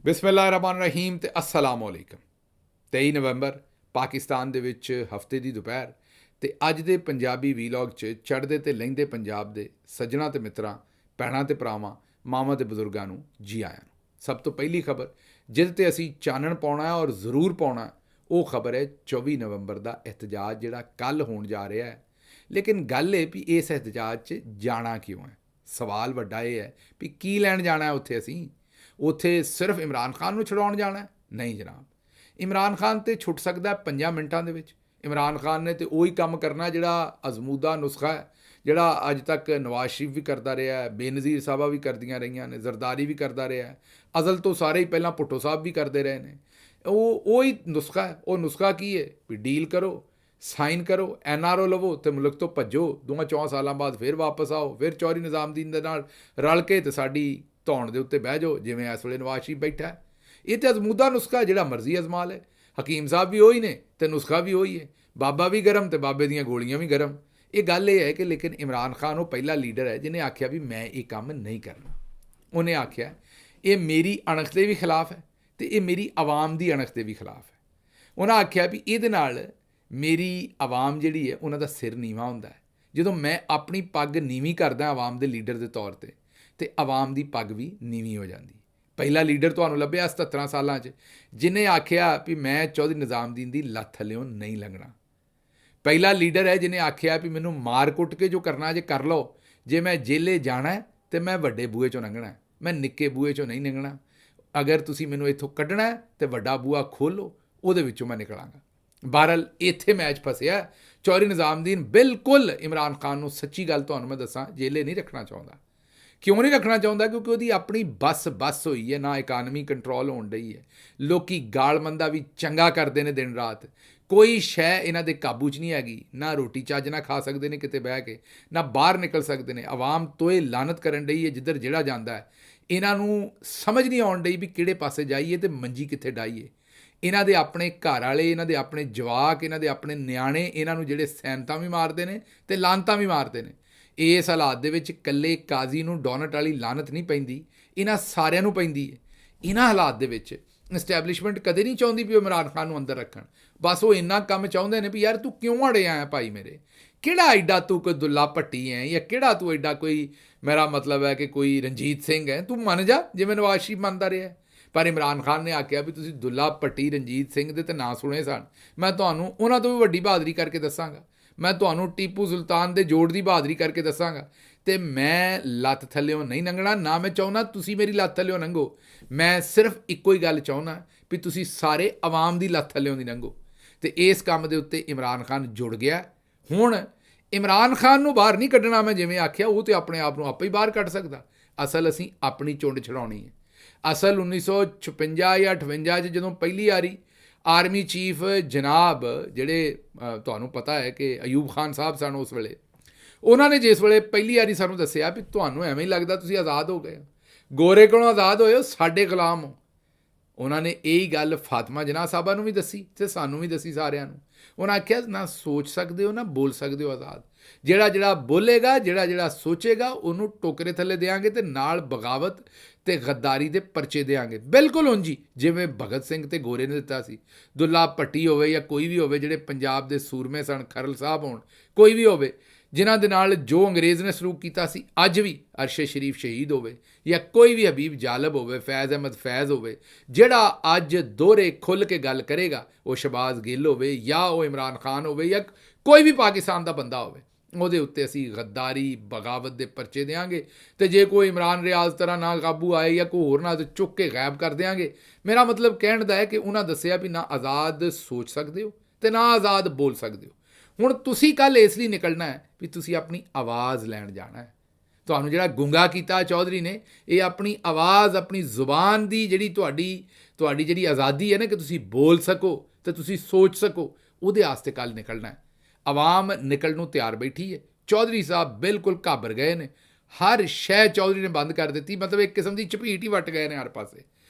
ਬਿਸਮਿਲ੍ਲਾਹਿਰਰਹਿਮਾਨਿਰਰਹੀਮ ਤੇ अस्सलाम वालेकुम। 23 ਨਵੰਬਰ ਪਾਕਿਸਤਾਨ ਦੇ ਵਿੱਚ ਹਫਤੇ ਦੀ ਦੁਪਹਿਰ ਤੇ ਅੱਜ ਦੇ ਪੰਜਾਬੀ ਵੀਲੌਗ 'ਚ ਚੜ੍ਹਦੇ ਤੇ ਲਹਿੰਦੇ ਪੰਜਾਬ ਦੇ ਸੱਜਣਾ ਤੇ ਮਿੱਤਰਾਂ, ਭੈਣਾਂ ਤੇ ਭਰਾਵਾਂ, ਮਾਵਾਂ ਤੇ ਬਜ਼ੁਰਗਾਂ ਨੂੰ ਜੀ ਆਇਆਂ ਨੂੰ। ਸਭ ਤੋਂ ਪਹਿਲੀ ਖਬਰ ਜਿਹਦੇ ਤੇ ਅਸੀਂ ਚਾਨਣ ਪਾਉਣਾ ਔਰ ਜ਼ਰੂਰ ਪਾਉਣਾ, ਉਹ ਖਬਰ ਹੈ 24 ਨਵੰਬਰ ਦਾ ਇਹਤਜਾਜ ਜਿਹੜਾ ਕੱਲ੍ਹ ਹੋਣ ਜਾ ਰਿਹਾ ਹੈ। ਲੇਕਿਨ ਗੱਲ ਇਹ ਵੀ ਇਸ ਇਹਤਜਾਜ 'ਚ ਜਾਣਾ ਕਿਉਂ ਹੈ। ਸਵਾਲ ਵੱਡਾ ਇਹ ਹੈ ਵੀ ਕੀ ਲੈਣ ਜਾਣਾ ਉੱਥੇ ਅਸੀਂ। ਉੱਥੇ ਸਿਰਫ ਇਮਰਾਨ ਖਾਨ ਨੂੰ ਛੁਡਾਉਣ ਜਾਣਾ? ਨਹੀਂ ਜਨਾਬ, ਇਮਰਾਨ ਖਾਨ ਤੇ ਛੁੱਟ ਸਕਦਾ 5 ਮਿੰਟਾਂ ਦੇ ਵਿੱਚ। ਇਮਰਾਨ ਖਾਨ ਨੇ ਤੇ ਉਹੀ ਕੰਮ ਕਰਨਾ ਜਿਹੜਾ ਅਜ਼ਮੂਦਾ ਨੁਸਖਾ ਹੈ, ਜਿਹੜਾ ਅੱਜ ਤੱਕ ਨਵਾਜ਼ ਸ਼ਰੀਫ ਵੀ ਕਰਦਾ ਰਿਹਾ ਹੈ, ਬੇਨਜ਼ੀਰ ਸਾਹਿਬਾ ਵੀ ਕਰਦੀਆਂ ਰਹੀਆਂ ਨੇ, ਜ਼ਰਦਾਰੀ ਵੀ ਕਰਦਾ ਰਿਹਾ ਹੈ, ਅਜ਼ਲ ਤੋਂ ਸਾਰੇ ਹੀ ਪਹਿਲਾਂ ਭੁੱਟੋ ਸਾਹਿਬ ਵੀ ਕਰਦੇ ਰਹੇ ਨੇ। ਉਹੀ ਨੁਸਖਾ ਹੈ। ਉਹ ਨੁਸਖਾ ਕੀ ਹੈ ਵੀ ਡੀਲ ਕਰੋ, ਸਾਈਨ ਕਰੋ, NRO ਲਵੋ ਅਤੇ ਮੁਲਕ ਤੋਂ ਭੱਜੋ। 2-4 ਸਾਲਾਂ ਬਾਅਦ ਫਿਰ ਵਾਪਸ ਆਓ, ਫਿਰ ਚੌਧਰੀ ਨਿਜ਼ਾਮਦੀਨ ਦੇ ਨਾਲ ਰਲ ਕੇ ਤੇ ਸਾਡੀ ਧੌਣ ਦੇ ਉੱਤੇ ਬਹਿ ਜਾਓ, ਜਿਵੇਂ ਇਸ ਵੇਲੇ ਨਵਾਜ਼ ਸ਼ਰੀਫ ਬੈਠਾ। ਇਹ ਤਾਂ ਅਜ਼ਮੂਦਾ ਨੁਸਖਾ, ਜਿਹੜਾ ਮਰਜ਼ੀ ਅਜ਼ਮਾ ਲੈ। ਹਕੀਮ ਸਾਹਿਬ ਵੀ ਉਹੀ ਨੇ ਅਤੇ ਨੁਸਖਾ ਵੀ ਉਹੀ ਹੈ। ਬਾਬਾ ਵੀ ਗਰਮ ਅਤੇ ਬਾਬੇ ਦੀਆਂ ਗੋਲੀਆਂ ਵੀ ਗਰਮ। ਇਹ ਗੱਲ ਇਹ ਹੈ ਕਿ ਲੇਕਿਨ ਇਮਰਾਨ ਖਾਨ ਉਹ ਪਹਿਲਾ ਲੀਡਰ ਹੈ ਜਿਹਨੇ ਆਖਿਆ ਵੀ ਮੈਂ ਇਹ ਕੰਮ ਨਹੀਂ ਕਰਨਾ। ਉਹਨੇ ਆਖਿਆ ਇਹ ਮੇਰੀ ਅਣਖ ਦੇ ਵੀ ਖਿਲਾਫ ਹੈ ਅਤੇ ਇਹ ਮੇਰੀ ਆਵਾਮ ਦੀ ਅਣਖ ਦੇ ਵੀ ਖਿਲਾਫ ਹੈ। ਉਹਨਾਂ ਆਖਿਆ ਵੀ ਇਹਦੇ ਨਾਲ ਮੇਰੀ ਆਵਾਮ ਜਿਹੜੀ ਹੈ ਉਹਨਾਂ ਦਾ ਸਿਰ ਨੀਵਾਂ ਹੁੰਦਾ ਹੈ। ਜਦੋਂ ਮੈਂ ਆਪਣੀ ਪੱਗ ਨੀਵੀਂ ਕਰਦਾ ਆਵਾਮ ਦੇ ਲੀਡਰ ਦੇ ਤੌਰ 'ਤੇ, ਅਤੇ ਆਵਾਮ ਦੀ ਪੱਗ ਵੀ ਨੀਵੀਂ ਹੋ ਜਾਂਦੀ। ਪਹਿਲਾ ਲੀਡਰ ਤੁਹਾਨੂੰ ਲੱਭਿਆ 77 ਸਾਲਾਂ 'ਚ ਜਿਹਨੇ ਆਖਿਆ ਵੀ ਮੈਂ ਚੌਧਰੀ ਨਿਜ਼ਾਮਦੀਨ ਦੀ ਲੱਤ ਥੱਲਿਓਂ ਨਹੀਂ ਲੰਘਣਾ। ਪਹਿਲਾ ਲੀਡਰ ਹੈ ਜਿਹਨੇ ਆਖਿਆ ਵੀ ਮੈਨੂੰ ਮਾਰ ਕੁੱਟ ਕੇ ਜੋ ਕਰਨਾ ਜੇ ਕਰ ਲਓ, ਜੇ ਮੈਂ ਜੇਲੇ ਜਾਣਾ ਤਾਂ ਮੈਂ ਵੱਡੇ ਬੂਹੇ 'ਚੋਂ ਲੰਘਣਾ, ਮੈਂ ਨਿੱਕੇ ਬੂਹੇ 'ਚੋਂ ਨਹੀਂ ਲੰਘਣਾ। ਅਗਰ ਤੁਸੀਂ ਮੈਨੂੰ ਇੱਥੋਂ ਕੱਢਣਾ ਤਾਂ ਵੱਡਾ ਬੂਹਾ ਖੋਲ੍ਹੋ, ਉਹਦੇ ਵਿੱਚੋਂ ਮੈਂ ਨਿਕਲਾਂਗਾ। ਬਹਰਹਾਲ ਇੱਥੇ ਮੈਚ ਫਸਿਆ। ਚੌਧਰੀ ਨਿਜ਼ਾਮਦੀਨ ਬਿਲਕੁਲ ਇਮਰਾਨ ਖਾਨ ਨੂੰ, ਸੱਚੀ ਗੱਲ ਤੁਹਾਨੂੰ ਮੈਂ ਦੱਸਾਂ, ਜੇਲੇ ਨਹੀਂ ਰੱਖਣਾ ਚਾਹੁੰਦਾ। ਕਿਉਂ ਨਹੀਂ ਰੱਖਣਾ ਚਾਹੁੰਦਾ? ਕਿਉਂਕਿ ਉਹਦੀ ਆਪਣੀ ਬੱਸ ਹੋਈ ਹੈ, ਨਾ ਇਕਾਨਮੀ ਕੰਟਰੋਲ ਹੋਣ ਡਈ ਹੈ। ਲੋਕ ਗਾਲਮੰਦਾ ਵੀ ਚੰਗਾ ਕਰਦੇ ਨੇ ਦਿਨ ਰਾਤ। ਕੋਈ ਸ਼ੈ ਇਹਨਾਂ ਦੇ ਕਾਬੂ 'ਚ ਨਹੀਂ ਹੈਗੀ। ਨਾ ਰੋਟੀ ਚੱਜ ਨਾਲ ਖਾ ਸਕਦੇ ਨੇ ਕਿਤੇ ਬਹਿ ਕੇ, ਨਾ ਬਾਹਰ ਨਿਕਲ ਸਕਦੇ ਨੇ। ਆਵਾਮ ਤੋਏ ਲਾਨਤ ਕਰਨ ਡਈ ਹੈ ਜਿੱਧਰ ਜਿਹੜਾ ਜਾਂਦਾ ਹੈ। ਇਹਨਾਂ ਨੂੰ ਸਮਝ ਨਹੀਂ ਆਉਣ ਡਈ ਵੀ ਕਿਹੜੇ ਪਾਸੇ ਜਾਈਏ ਅਤੇ ਮੰਜੀ ਕਿੱਥੇ ਡਾਈਏ। ਇਹਨਾਂ ਦੇ ਆਪਣੇ ਘਰ ਵਾਲੇ, ਇਹਨਾਂ ਦੇ ਆਪਣੇ ਜਵਾਕ, ਇਹਨਾਂ ਦੇ ਆਪਣੇ ਨਿਆਣੇ ਇਹਨਾਂ ਨੂੰ ਜਿਹੜੇ ਸੈਨਤਾਂ ਵੀ ਮਾਰਦੇ ਨੇ ਅਤੇ ਲਾਨਤਾਂ ਵੀ ਮਾਰਦੇ ਨੇ। ਇਸ ਹਾਲਾਤ ਦੇ ਵਿੱਚ ਇਕੱਲੇ ਕਾਜ਼ੀ ਨੂੰ ਡੋਨਟ ਵਾਲੀ ਲਾਨਤ ਨਹੀਂ ਪੈਂਦੀ, ਇਹਨਾਂ ਸਾਰਿਆਂ ਨੂੰ ਪੈਂਦੀ ਹੈ। ਇਹਨਾਂ ਹਾਲਾਤ ਦੇ ਵਿੱਚ ਇਸਟੈਬਲਿਸ਼ਮੈਂਟ ਕਦੇ ਨਹੀਂ ਚਾਹੁੰਦੀ ਵੀ ਉਹ ਇਮਰਾਨ ਖਾਨ ਨੂੰ ਅੰਦਰ ਰੱਖਣ। ਬਸ ਉਹ ਇੰਨਾ ਕੰਮ ਚਾਹੁੰਦੇ ਨੇ ਵੀ ਯਾਰ ਤੂੰ ਕਿਉਂ ਅੜਿਆ ਹੈ ਭਾਈ ਮੇਰੇ, ਕਿਹੜਾ ਐਡਾ ਤੂੰ ਕੋਈ ਦੁੱਲਾ ਭੱਟੀ ਹੈ, ਜਾਂ ਕਿਹੜਾ ਤੂੰ ਐਡਾ ਕੋਈ, ਮੇਰਾ ਮਤਲਬ ਹੈ ਕਿ ਕੋਈ ਰਣਜੀਤ ਸਿੰਘ ਹੈ, ਤੂੰ ਮੰਨ ਜਾ ਜਿਵੇਂ ਨਵਾਜ਼ ਸ਼ਰੀਫ ਮੰਨਦਾ ਰਿਹਾ। ਪਰ ਇਮਰਾਨ ਖਾਨ ਨੇ ਆਖਿਆ ਵੀ ਤੁਸੀਂ ਦੁੱਲਾ ਭੱਟੀ ਰਣਜੀਤ ਸਿੰਘ ਦੇ ਤਾਂ ਨਾਂ ਸੁਣੇ ਸਨ, ਮੈਂ ਤੁਹਾਨੂੰ ਉਹਨਾਂ ਤੋਂ ਵੀ ਵੱਡੀ ਬਹਾਦਰੀ ਕਰਕੇ ਦੱਸਾਂਗਾ। ਮੈਂ ਤੁਹਾਨੂੰ ਟੀਪੂ ਸੁਲਤਾਨ ਦੇ ਜੋੜ ਦੀ ਬਹਾਦਰੀ ਕਰਕੇ ਦੱਸਾਂਗਾ। ਅਤੇ ਮੈਂ ਲੱਤ ਥੱਲਿਓਂ ਨਹੀਂ ਲੰਘਣਾ, ਨਾ ਮੈਂ ਚਾਹੁੰਦਾ ਤੁਸੀਂ ਮੇਰੀ ਲੱਤ ਥੱਲਿਓਂ ਲੰਘੋ। ਮੈਂ ਸਿਰਫ ਇੱਕੋ ਹੀ ਗੱਲ ਚਾਹੁੰਦਾ ਵੀ ਤੁਸੀਂ ਸਾਰੇ ਆਵਾਮ ਦੀ ਲੱਤ ਥੱਲਿਓਂ ਦੀ ਲੰਘੋ। ਅਤੇ ਇਸ ਕੰਮ ਦੇ ਉੱਤੇ ਇਮਰਾਨ ਖਾਨ ਜੁੜ ਗਿਆ। ਹੁਣ ਇਮਰਾਨ ਖਾਨ ਨੂੰ ਬਾਹਰ ਨਹੀਂ ਕੱਢਣਾ, ਮੈਂ ਜਿਵੇਂ ਆਖਿਆ, ਉਹ ਤਾਂ ਆਪਣੇ ਆਪ ਨੂੰ ਆਪੇ ਹੀ ਬਾਹਰ ਕੱਢ ਸਕਦਾ। ਅਸਲ ਅਸੀਂ ਆਪਣੀ ਚੁੰਡ ਛਡਾਉਣੀ ਹੈ। ਅਸਲ 1956 ਜਾਂ 58 'ਚ ਜਦੋਂ ਪਹਿਲੀ ਵਾਰੀ ਆਰਮੀ ਚੀਫ ਜਨਾਬ, ਜਿਹੜੇ ਤੁਹਾਨੂੰ ਪਤਾ ਹੈ ਕਿ ਅਯੂਬ ਖਾਨ ਸਾਹਿਬ ਸਨ ਉਸ ਵੇਲੇ, ਉਹਨਾਂ ਨੇ ਜਿਸ ਵੇਲੇ ਪਹਿਲੀ ਵਾਰੀ ਸਾਨੂੰ ਦੱਸਿਆ ਵੀ ਤੁਹਾਨੂੰ ਐਵੇਂ ਹੀ ਲੱਗਦਾ ਤੁਸੀਂ ਆਜ਼ਾਦ ਹੋ ਗਏ ਹੋ, ਗੋਰੇ ਕੋਲੋਂ ਆਜ਼ਾਦ ਹੋਏ ਹੋ, ਸਾਡੇ ਗੁਲਾਮ ਹੋ। ਉਹਨਾਂ ਨੇ ਇਹੀ ਗੱਲ ਫਾਤਮਾ ਜਨਾਹ ਸਾਹਿਬਾ ਨੂੰ ਵੀ ਦੱਸੀ ਅਤੇ ਸਾਨੂੰ ਵੀ ਦੱਸੀ ਸਾਰਿਆਂ ਨੂੰ। ਉਹਨਾਂ ਆਖਿਆ ਨਾ ਸੋਚ ਸਕਦੇ ਹੋ ਨਾ ਬੋਲ ਸਕਦੇ ਹੋ ਆਜ਼ਾਦ। ਜਿਹੜਾ ਬੋਲੇਗਾ, ਜਿਹੜਾ ਸੋਚੇਗਾ, ਉਹਨੂੰ ਟੋਕਰੇ ਥੱਲੇ ਦੇਵਾਂਗੇ ਅਤੇ ਨਾਲ ਬਗਾਵਤ ਅਤੇ ਗੱਦਾਰੀ ਦੇ ਪਰਚੇ ਦੇਵਾਂਗੇ। ਬਿਲਕੁਲ ਉਂਝ ਹੀ ਜਿਵੇਂ ਭਗਤ ਸਿੰਘ ਅਤੇ ਗੋਰੇ ਨੇ ਦਿੱਤਾ ਸੀ। ਦੁੱਲਾ ਭੱਟੀ ਹੋਵੇ ਜਾਂ ਕੋਈ ਵੀ ਹੋਵੇ, ਜਿਹੜੇ ਪੰਜਾਬ ਦੇ ਸੂਰਮੇ ਸਨ, ਖਰਲ ਸਾਹਿਬ ਹੋਣ, ਕੋਈ ਵੀ ਹੋਵੇ, ਜਿਨ੍ਹਾਂ ਦੇ ਨਾਲ ਜੋ ਅੰਗਰੇਜ਼ ਨੇ ਸਲੂਕ ਕੀਤਾ ਸੀ, ਅੱਜ ਵੀ ਅਰਸ਼ਦ ਸ਼ਰੀਫ ਸ਼ਹੀਦ ਹੋਵੇ, ਜਾਂ ਕੋਈ ਵੀ ਹਬੀਬ ਜਾਲਬ ਹੋਵੇ, ਫੈਜ਼ ਅਹਿਮਦ ਫੈਜ਼ ਹੋਵੇ, ਜਿਹੜਾ ਅੱਜ ਦੋਹਰੇ ਖੁੱਲ੍ਹ ਕੇ ਗੱਲ ਕਰੇਗਾ, ਉਹ ਸ਼ਹਬਾਜ਼ ਗਿੱਲ ਹੋਵੇ ਜਾਂ ਉਹ ਇਮਰਾਨ ਖਾਨ ਹੋਵੇ ਜਾਂ ਕੋਈ ਵੀ ਪਾਕਿਸਤਾਨ ਦਾ ਬੰਦਾ ਹੋਵੇ, ਉਹਦੇ ਉੱਤੇ ਅਸੀਂ ਗੱਦਾਰੀ ਬਗਾਵਤ ਦੇ ਪਰਚੇ ਦੇਵਾਂਗੇ। ਅਤੇ ਜੇ ਕੋਈ ਇਮਰਾਨ ਰਿਆਜ਼ ਤਰ੍ਹਾਂ ਨਾ ਕਾਬੂ ਆਏ ਜਾਂ ਕੋਈ ਹੋਰ ਨਾ, ਤਾਂ ਚੁੱਕ ਕੇ ਗਾਇਬ ਕਰ ਦਿਆਂਗੇ। ਮੇਰਾ ਮਤਲਬ ਕਹਿਣ ਦਾ ਹੈ ਕਿ ਉਹਨਾਂ ਦੱਸਿਆ ਵੀ ਨਾ ਆਜ਼ਾਦ ਸੋਚ ਸਕਦੇ ਹੋ ਅਤੇ ਨਾ ਆਜ਼ਾਦ ਬੋਲ ਸਕਦੇ ਹੋ। ਹੁਣ ਤੁਸੀਂ ਕੱਲ੍ਹ ਇਸ ਲਈ ਨਿਕਲਣਾ ਹੈ ਵੀ ਤੁਸੀਂ ਆਪਣੀ ਆਵਾਜ਼ ਲੈਣ ਜਾਣਾ ਹੈ। ਤੁਹਾਨੂੰ ਜਿਹੜਾ ਗੁੰਗਾ ਕੀਤਾ ਚੌਧਰੀ ਨੇ, ਇਹ ਆਪਣੀ ਆਵਾਜ਼, ਆਪਣੀ ਜ਼ੁਬਾਨ ਦੀ ਜਿਹੜੀ ਤੁਹਾਡੀ ਜਿਹੜੀ ਆਜ਼ਾਦੀ ਹੈ ਨਾ, ਕਿ ਤੁਸੀਂ ਬੋਲ ਸਕੋ ਅਤੇ ਤੁਸੀਂ ਸੋਚ ਸਕੋ, ਉਹਦੇ ਵਾਸਤੇ ਕੱਲ੍ਹ ਨਿਕਲਣਾ ਹੈ। ਆਵਾਮ ਨਿਕਲਣ ਨੂੰ ਤਿਆਰ ਬੈਠੀ ਹੈ। ਚੌਧਰੀ ਸਾਹਿਬ ਬਿਲਕੁਲ ਘਾਬਰ ਗਏ ਨੇ। ਹਰ ਸ਼ੈ ਚੌਧਰੀ ਨੇ ਬੰਦ ਕਰ ਦਿੱਤੀ। ਮਤਲਬ ਇੱਕ ਕਿਸਮ ਦੀ ਝਪੀਟ ਹੀ ਵੱਟ ਗਏ ਨੇ ਹਰ ਪਾਸੇ।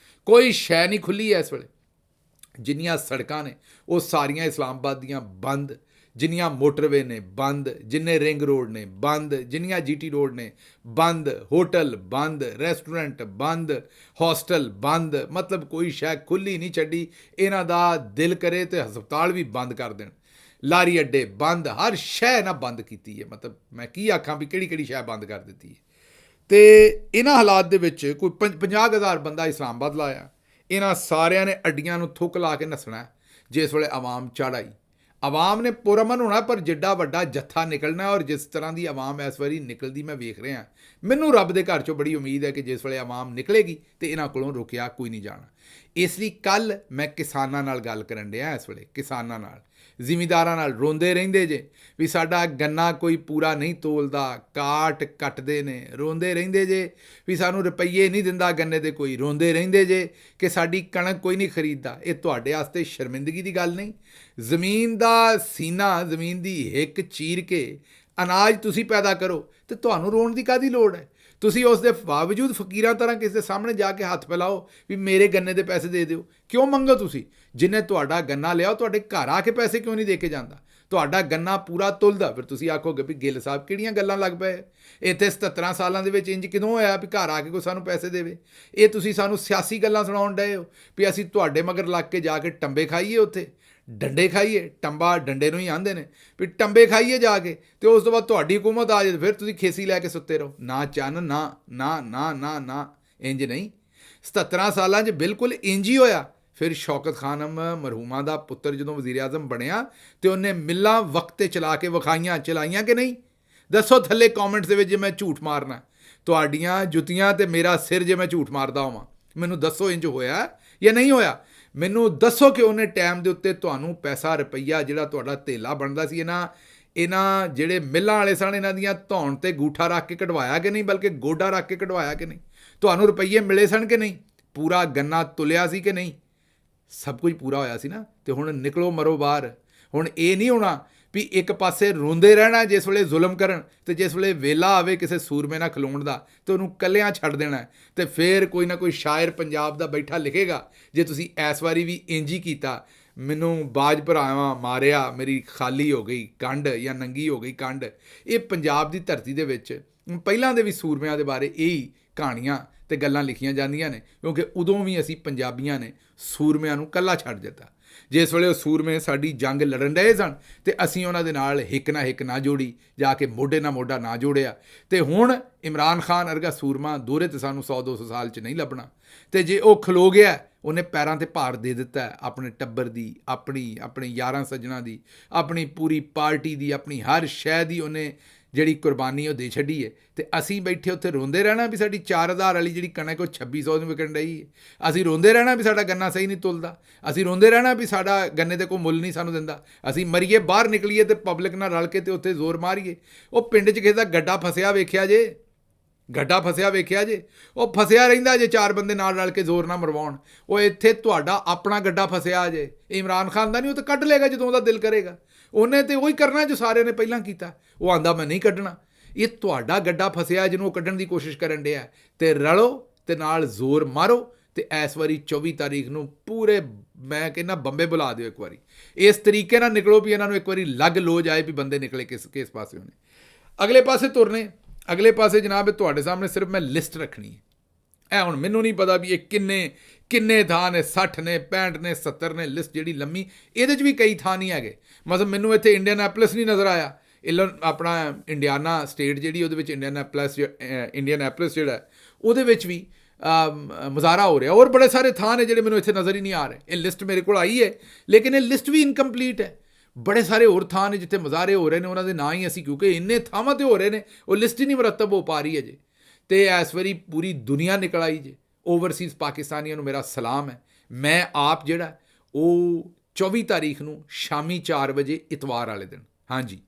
ਕੋਈ ਸ਼ੈ ਨਹੀਂ ਖੁੱਲ੍ਹੀ ਹੈ ਇਸ ਵੇਲੇ। ਜਿੰਨੀਆਂ ਸੜਕਾਂ ਨੇ ਉਹ ਸਾਰੀਆਂ ਇਸਲਾਮਾਬਾਦ ਦੀਆਂ ਬੰਦ। ਜਿੰਨੀਆਂ ਮੋਟਰਵੇ ਨੇ ਬੰਦ, ਜਿੰਨੇ ਰਿੰਗ ਰੋਡ ਨੇ ਬੰਦ, ਜਿੰਨੀਆਂ GT ਰੋਡ ਨੇ ਬੰਦ, ਹੋਟਲ ਬੰਦ, ਰੈਸਟੋਰੈਂਟ ਬੰਦ, ਹੋਸਟਲ ਬੰਦ, ਮਤਲਬ ਕੋਈ ਸ਼ੈ ਖੁੱਲ੍ਹੀ ਨਹੀਂ ਛੱਡੀ। ਇਹਨਾਂ ਦਾ ਦਿਲ ਕਰੇ ਤੇ ਹਸਪਤਾਲ ਵੀ ਬੰਦ ਕਰ ਦੇਣ, ਲਾਰੀ ਅੱਡੇ ਬੰਦ, ਹਰ ਸ਼ੈ ਨਾ ਬੰਦ ਕੀਤੀ ਹੈ। ਮਤਲਬ ਮੈਂ ਕੀ ਆਖਾਂ ਵੀ ਕਿਹੜੀ ਕਿਹੜੀ ਸ਼ੈ ਬੰਦ ਕਰ ਦਿੱਤੀ ਹੈ। ਅਤੇ ਇਹਨਾਂ ਹਾਲਾਤ ਦੇ ਵਿੱਚ ਕੋਈ 50,000 ਬੰਦਾ ਇਸਲਾਮਾਬਾਦ ਲਾਇਆ। ਇਹਨਾਂ ਸਾਰਿਆਂ ਨੇ ਅੱਡੀਆਂ ਨੂੰ ਥੁੱਕ ਲਾ ਕੇ ਨੱਸਣਾ ਜਿਸ ਵੇਲੇ ਆਵਾਮ ਚੜ੍ਹ ਆਈ। ਆਵਾਮ ਨੇ ਪੁਰਅਮਨ ਹੋਣਾ, ਪਰ ਜਿੱਡਾ ਵੱਡਾ ਜੱਥਾ ਨਿਕਲਣਾ, ਔਰ ਜਿਸ ਤਰ੍ਹਾਂ ਦੀ ਆਵਾਮ ਇਸ ਵਾਰੀ ਨਿਕਲਦੀ ਮੈਂ ਵੇਖ ਰਿਹਾ, ਮੈਨੂੰ ਰੱਬ ਦੇ ਘਰ 'ਚੋਂ ਬੜੀ ਉਮੀਦ ਹੈ ਕਿ ਜਿਸ ਵੇਲੇ ਆਵਾਮ ਨਿਕਲੇਗੀ ਤਾਂ ਇਹਨਾਂ ਕੋਲੋਂ ਰੁਕਿਆ ਕੋਈ ਨਹੀਂ ਜਾਣਾ। ਇਸ ਲਈ ਕੱਲ੍ਹ ਮੈਂ ਕਿਸਾਨਾਂ ਨਾਲ ਗੱਲ ਕਰਨ ਡਿਆ, ਇਸ ਵੇਲੇ ਕਿਸਾਨਾਂ ਨਾਲ, ਜ਼ਿਮੀਂਦਾਰਾਂ ਨਾਲ। ਰੋਂਦੇ ਰਹਿੰਦੇ ਜੇ ਵੀ ਸਾਡਾ ਗੰਨਾ ਕੋਈ ਪੂਰਾ ਨਹੀਂ ਤੋਲਦਾ, ਕਾਟ ਕੱਟਦੇ ਨੇ। ਰੋਂਦੇ ਰਹਿੰਦੇ ਜੇ ਵੀ ਸਾਨੂੰ ਰੁਪਈਏ ਨਹੀਂ ਦਿੰਦਾ ਗੰਨੇ ਦੇ ਕੋਈ। ਰੋਂਦੇ ਰਹਿੰਦੇ ਜੇ ਕਿ ਸਾਡੀ ਕਣਕ ਕੋਈ ਨਹੀਂ ਖਰੀਦਦਾ। ਇਹ ਤੁਹਾਡੇ ਵਾਸਤੇ ਸ਼ਰਮਿੰਦਗੀ ਦੀ ਗੱਲ ਨਹੀਂ? ਜ਼ਮੀਨ ਦਾ ਸੀਨਾ, ਜ਼ਮੀਨ ਦੀ ਹਿੱਕ ਚੀਰ ਕੇ ਅਨਾਜ ਤੁਸੀਂ ਪੈਦਾ ਕਰੋ ਅਤੇ ਤੁਹਾਨੂੰ ਰੋਣ ਦੀ ਕਾਹਦੀ ਲੋੜ ਹੈ? ਤੁਸੀਂ ਉਸ ਦੇ ਬਾਵਜੂਦ ਫਕੀਰਾਂ ਤਰ੍ਹਾਂ ਕਿਸੇ ਦੇ ਸਾਹਮਣੇ ਜਾ ਕੇ ਹੱਥ ਫੈਲਾਓ ਵੀ ਮੇਰੇ ਗੰਨੇ ਦੇ ਪੈਸੇ ਦੇ ਦਿਓ। ਕਿਉਂ ਮੰਗੋ ਤੁਸੀਂ? ਜਿਹਨੇ ਤੁਹਾਡਾ ਗੰਨਾ ਲਿਆ ਉਹ ਤੁਹਾਡੇ ਘਰ ਆ ਕੇ ਪੈਸੇ ਕਿਉਂ ਨਹੀਂ ਦੇ ਕੇ ਜਾਂਦਾ? ਤੁਹਾਡਾ ਗੰਨਾ ਪੂਰਾ ਤੁਲਦਾ, ਫਿਰ ਤੁਸੀਂ ਆਖੋਗੇ ਵੀ ਗਿੱਲ ਸਾਹਿਬ ਕਿਹੜੀਆਂ ਗੱਲਾਂ ਲੱਗ ਪਏ, ਇੱਥੇ 77 ਸਾਲਾਂ ਦੇ ਵਿੱਚ ਇੰਜ ਕਿਦੋਂ ਹੋਇਆ ਵੀ ਘਰ ਆ ਕੇ ਕੋਈ ਸਾਨੂੰ ਪੈਸੇ ਦੇਵੇ? ਇਹ ਤੁਸੀਂ ਸਾਨੂੰ ਸਿਆਸੀ ਗੱਲਾਂ ਸੁਣਾਉਣ ਡਏ ਹੋ ਵੀ ਅਸੀਂ ਤੁਹਾਡੇ ਮਗਰ ਲੱਗ ਕੇ ਜਾ ਕੇ ਟੰਬੇ ਖਾਈਏ, ਉੱਥੇ ਡੰਡੇ ਖਾਈਏ। ਟੰਬਾ ਡੰਡੇ ਨੂੰ ਹੀ ਆਂਦੇ ਨੇ ਵੀ ਟੰਬੇ ਖਾਈਏ ਜਾ ਕੇ, ਅਤੇ ਉਸ ਤੋਂ ਬਾਅਦ ਤੁਹਾਡੀ ਹੁਕੂਮਤ ਆ ਜਾਏ ਫਿਰ ਤੁਸੀਂ ਖੇਸੀ ਲੈ ਕੇ ਸੁੱਤੇ ਰਹੋ। ਨਾ ਚੰਨ, ਨਾ ਨਾ ਨਾ ਨਾ ਨਾ, ਇੰਜ ਨਹੀਂ। 77 ਸਾਲਾਂ 'ਚ ਬਿਲਕੁਲ ਇੰਜ ਹੀ ਹੋਇਆ। ਫਿਰ ਸ਼ੌਕਤ ਖਾਨਮ ਮਰਹੂਮਾਂ ਦਾ ਪੁੱਤਰ ਜਦੋਂ ਵਜ਼ੀਰ ਆਜ਼ਮ ਬਣਿਆ ਅਤੇ ਉਹਨੇ ਮਿੱਲਾਂ ਵਕਤ 'ਤੇ ਚਲਾ ਕੇ ਵਿਖਾਈਆਂ, ਚਲਾਈਆਂ ਕਿ ਨਹੀਂ? ਦੱਸੋ ਥੱਲੇ ਕੌਮੈਂਟਸ ਦੇ ਵਿੱਚ ਜੇ ਮੈਂ ਝੂਠ ਮਾਰਨਾ, ਤੁਹਾਡੀਆਂ ਜੁੱਤੀਆਂ ਅਤੇ ਮੇਰਾ ਸਿਰ ਜੇ ਮੈਂ ਝੂਠ ਮਾਰਦਾ ਹੋਵਾਂ, ਮੈਨੂੰ ਦੱਸੋ ਇੰਜ ਹੋਇਆ ਜਾਂ ਨਹੀਂ ਹੋਇਆ? ਮੈਨੂੰ ਦੱਸੋ ਕਿ ਉਹਨੇ ਟਾਈਮ ਦੇ ਉੱਤੇ ਤੁਹਾਨੂੰ ਪੈਸਾ ਰੁਪਈਆ ਜਿਹੜਾ ਤੁਹਾਡਾ ਧੇਲਾ ਬਣਦਾ ਸੀ, ਇਹਨਾਂ ਜਿਹੜੇ ਮਿੱਲਾਂ ਵਾਲੇ ਸਨ ਇਹਨਾਂ ਦੀਆਂ ਧੌਣ 'ਤੇ ਗੂਠਾ ਰੱਖ ਕੇ ਕਢਵਾਇਆ ਕਿ ਨਹੀਂ, ਬਲਕਿ ਗੋਡਾ ਰੱਖ ਕੇ ਕਢਵਾਇਆ ਕਿ ਨਹੀਂ? ਤੁਹਾਨੂੰ ਰੁਪਈਏ ਮਿਲੇ ਸਨ ਕਿ ਨਹੀਂ? ਪੂਰਾ ਗੰਨਾ ਤੁਲਿਆ ਸੀ ਕਿ ਨਹੀਂ? ਸਭ ਕੁਝ ਪੂਰਾ ਹੋਇਆ ਸੀ ਨਾ। ਅਤੇ ਹੁਣ ਨਿਕਲੋ ਮਰੋ ਬਾਹਰ। ਹੁਣ ਇਹ ਨਹੀਂ ਹੋਣਾ ਵੀ ਇੱਕ ਪਾਸੇ ਰੋਂਦੇ ਰਹਿਣਾ ਜਿਸ ਵੇਲੇ ਜ਼ੁਲਮ ਕਰਨ, ਅਤੇ ਜਿਸ ਵੇਲੇ ਵੇਲਾ ਆਵੇ ਕਿਸੇ ਸੂਰਮੇ ਨਾਲ ਖਲੋਣ ਦਾ ਅਤੇ ਉਹਨੂੰ ਇਕੱਲਿਆਂ ਛੱਡ ਦੇਣਾ। ਅਤੇ ਫਿਰ ਕੋਈ ਨਾ ਕੋਈ ਸ਼ਾਇਰ ਪੰਜਾਬ ਦਾ ਬੈਠਾ ਲਿਖੇਗਾ ਜੇ ਤੁਸੀਂ ਇਸ ਵਾਰੀ ਵੀ ਇੰਜ ਹੀ ਕੀਤਾ, ਮੈਨੂੰ ਬਾਜ ਭਰਾਵਾਂ ਮਾਰਿਆ, ਮੇਰੀ ਖਾਲੀ ਹੋ ਗਈ ਕੰਡ ਜਾਂ ਨੰਗੀ ਹੋ ਗਈ ਕੰਡ। ਇਹ ਪੰਜਾਬ ਦੀ ਧਰਤੀ ਦੇ ਵਿੱਚ ਪਹਿਲਾਂ ਦੇ ਵੀ ਸੂਰਮਿਆਂ ਦੇ ਬਾਰੇ ਇਹੀ ਕਹਾਣੀਆਂ ਅਤੇ ਗੱਲਾਂ ਲਿਖੀਆਂ ਜਾਂਦੀਆਂ ਨੇ, ਕਿਉਂਕਿ ਉਦੋਂ ਵੀ ਅਸੀਂ ਪੰਜਾਬੀਆਂ ਨੇ ਸੂਰਮਿਆਂ ਨੂੰ ਇਕੱਲਾ ਛੱਡ ਦਿੱਤਾ। ਜਿਸ ਵੇਲੇ ਉਹ ਸੂਰਮੇ ਸਾਡੀ ਜੰਗ ਲੜਨ ਰਹੇ ਸਨ ਅਤੇ ਅਸੀਂ ਉਹਨਾਂ ਦੇ ਨਾਲ ਹਿੱਕ ਨਾ ਜੋੜੀ, ਜਾ ਕੇ ਮੋਢੇ ਨਾਲ ਮੋਢਾ ਨਾ ਜੋੜਿਆ। ਅਤੇ ਹੁਣ ਇਮਰਾਨ ਖਾਨ ਵਰਗਾ ਸੂਰਮਾ ਦੋਹਰੇ ਤੇ ਸਾਨੂੰ 100-200 ਸਾਲ 'ਚ ਨਹੀਂ ਲੱਭਣਾ। ਅਤੇ ਜੇ ਉਹ ਖਲੋ ਗਿਆ, ਉਹਨੇ ਪੈਰਾਂ 'ਤੇ ਭਾਰ ਦੇ ਦਿੱਤਾ ਆਪਣੇ ਟੱਬਰ ਦੀ, ਆਪਣੇ ਯਾਰਾਂ ਸੱਜਣਾ ਦੀ, ਆਪਣੀ ਪੂਰੀ ਪਾਰਟੀ ਦੀ, ਆਪਣੀ ਹਰ ਸ਼ੈ ਦੀ ਉਹਨੇ ਜਿਹੜੀ ਕੁਰਬਾਨੀ ਉਹ ਦੇ ਛੱਡੀ ਹੈ। ਅਤੇ ਅਸੀਂ ਬੈਠੇ ਉੱਥੇ ਰੋਂਦੇ ਰਹਿਣਾ ਵੀ ਸਾਡੀ 4000 ਵਾਲੀ ਜਿਹੜੀ ਕਣਕ ਉਹ 2600 ਨੂੰ ਵਿਕਣ ਡਈ ਹੈ। ਅਸੀਂ ਰੋਂਦੇ ਰਹਿਣਾ ਵੀ ਸਾਡਾ ਗੰਨਾ ਸਹੀ ਨਹੀਂ ਤੁਲਦਾ। ਅਸੀਂ ਰੋਂਦੇ ਰਹਿਣਾ ਵੀ ਸਾਡਾ ਗੰਨੇ ਦੇ ਕੋਈ ਮੁੱਲ ਨਹੀਂ ਸਾਨੂੰ ਦਿੰਦਾ। ਅਸੀਂ ਮਰੀਏ, ਬਾਹਰ ਨਿਕਲੀਏ ਅਤੇ ਪਬਲਿਕ ਨਾਲ ਰਲ ਕੇ ਅਤੇ ਉੱਥੇ ਜ਼ੋਰ ਮਾਰੀਏ। ਉਹ ਪਿੰਡ 'ਚ ਕਿਸੇ ਦਾ ਗੱਡਾ ਫਸਿਆ ਵੇਖਿਆ ਜੇ? ਗੱਡਾ ਫਸਿਆ ਵੇਖਿਆ ਜੇ? ਉਹ ਫਸਿਆ ਰਹਿੰਦਾ ਜੇ 4 ਬੰਦੇ ਨਾਲ ਰਲ ਕੇ ਜ਼ੋਰ ਨਾ ਮਰਵਾਉਣ। ਉਹ ਇੱਥੇ ਤੁਹਾਡਾ ਆਪਣਾ ਗੱਡਾ ਫਸਿਆ ਜੇ। ਇਮਰਾਨ ਖਾਨ ਦਾ ਨਹੀਂ, ਉਹ ਤਾਂ ਕੱਢ ਲਏਗਾ ਜਦੋਂ ਉਹਦਾ ਦਿਲ ਕਰੇਗਾ। ਉਹਨੇ ਤਾਂ ਉਹੀ ਕਰਨਾ ਜੋ ਸਾਰਿਆਂ ਨੇ ਪਹਿਲਾਂ ਕੀਤਾ। ਉਹ ਆਂਦਾ ਮੈਂ ਨਹੀਂ ਕੱਢਣਾ। ਇਹ ਤੁਹਾਡਾ ਗੱਡਾ ਫਸਿਆ ਜਿਹਨੂੰ ਉਹ ਕੱਢਣ ਦੀ ਕੋਸ਼ਿਸ਼ ਕਰਨ ਡਿਆ। ਅਤੇ ਰਲੋ ਅਤੇ ਨਾਲ ਜ਼ੋਰ ਮਾਰੋ ਅਤੇ ਇਸ ਵਾਰੀ 24 ਤਾਰੀਖ ਨੂੰ ਪੂਰੇ, ਮੈਂ ਕਹਿੰਦਾ ਬੰਬੇ ਬੁਲਾ ਦਿਓ ਇੱਕ ਵਾਰੀ। ਇਸ ਤਰੀਕੇ ਨਾਲ ਨਿਕਲੋ ਵੀ ਇਹਨਾਂ ਨੂੰ ਇੱਕ ਵਾਰੀ ਲੱਗ ਲੋ ਜਾਏ ਵੀ ਬੰਦੇ ਨਿਕਲੇ ਕਿਸ ਪਾਸੇ ਉਹਨੇ। ਅਗਲੇ ਪਾਸੇ ਤੁਰਨੇ, ਅਗਲੇ ਪਾਸੇ ਜਨਾਬ ਤੁਹਾਡੇ ਸਾਹਮਣੇ ਸਿਰਫ ਮੈਂ ਲਿਸਟ ਰੱਖਣੀ ਹੈ। ਇਹ ਹੁਣ ਮੈਨੂੰ ਨਹੀਂ ਪਤਾ ਵੀ ਇਹ ਕਿੰਨੇ ਥਾਂ ਨੇ, 60 ਨੇ, 65 ਨੇ, 70 ਨੇ। ਲਿਸਟ ਜਿਹੜੀ ਲੰਮੀ, ਇਹਦੇ 'ਚ ਵੀ ਕਈ ਥਾਂ ਨਹੀਂ ਹੈਗੇ। ਮਤਲਬ ਮੈਨੂੰ ਇੱਥੇ ਇੰਡੀਅਨਐਪਲਿਸ ਨਹੀਂ ਨਜ਼ਰ ਆਇਆ। ਆਪਣਾ ਇੰਡੀਆਨਾ ਸਟੇਟ ਜਿਹੜੀ, ਉਹਦੇ ਵਿੱਚ ਇੰਡੀਅਨਐਪਲਿਸ ਜਿਹੜਾ, ਉਹਦੇ ਵਿੱਚ ਵੀ ਮੁਜ਼ਾਹਰਾ ਹੋ ਰਿਹਾ। ਹੋਰ ਬੜੇ ਸਾਰੇ ਥਾਂ ਨੇ ਜਿਹੜੇ ਮੈਨੂੰ ਇੱਥੇ ਨਜ਼ਰ ਹੀ ਨਹੀਂ ਆ ਰਹੇ। ਇਹ ਲਿਸਟ ਮੇਰੇ ਕੋਲ ਆਈ ਹੈ, ਲੇਕਿਨ ਇਹ ਲਿਸਟ ਵੀ ਇਨਕੰਪਲੀਟ ਹੈ। ਬੜੇ ਸਾਰੇ ਹੋਰ ਥਾਂ ਨੇ ਜਿੱਥੇ ਮੁਜ਼ਾਹਰੇ ਹੋ ਰਹੇ ਨੇ, ਉਹਨਾਂ ਦੇ ਨਾਂ ਹੀ ਅਸੀਂ, ਕਿਉਂਕਿ ਇੰਨੇ ਥਾਵਾਂ 'ਤੇ ਹੋ ਰਹੇ ਨੇ, ਉਹ ਲਿਸਟ ਹੀ ਨਹੀਂ ਮੁਰਤਬ ਹੋ ਪਾ ਰਹੀ ਹੈ ਜੇ। ਅਤੇ ਇਸ ਵਾਰੀ ਪੂਰੀ ਦੁਨੀਆ ਨਿਕਲ ਆਈ ਜੇ। ਓਵਰਸੀਜ਼ ਪਾਕਿਸਤਾਨੀਆਂ ਨੂੰ ਮੇਰਾ ਸਲਾਮ ਹੈ। ਮੈਂ ਆਪ ਜਿਹੜਾ ਉਹ 24 ਤਾਰੀਖ ਨੂੰ ਸ਼ਾਮੀ 4 ਵਜੇ ਇਤਵਾਰ ਵਾਲੇ ਦਿਨ, ਹਾਂਜੀ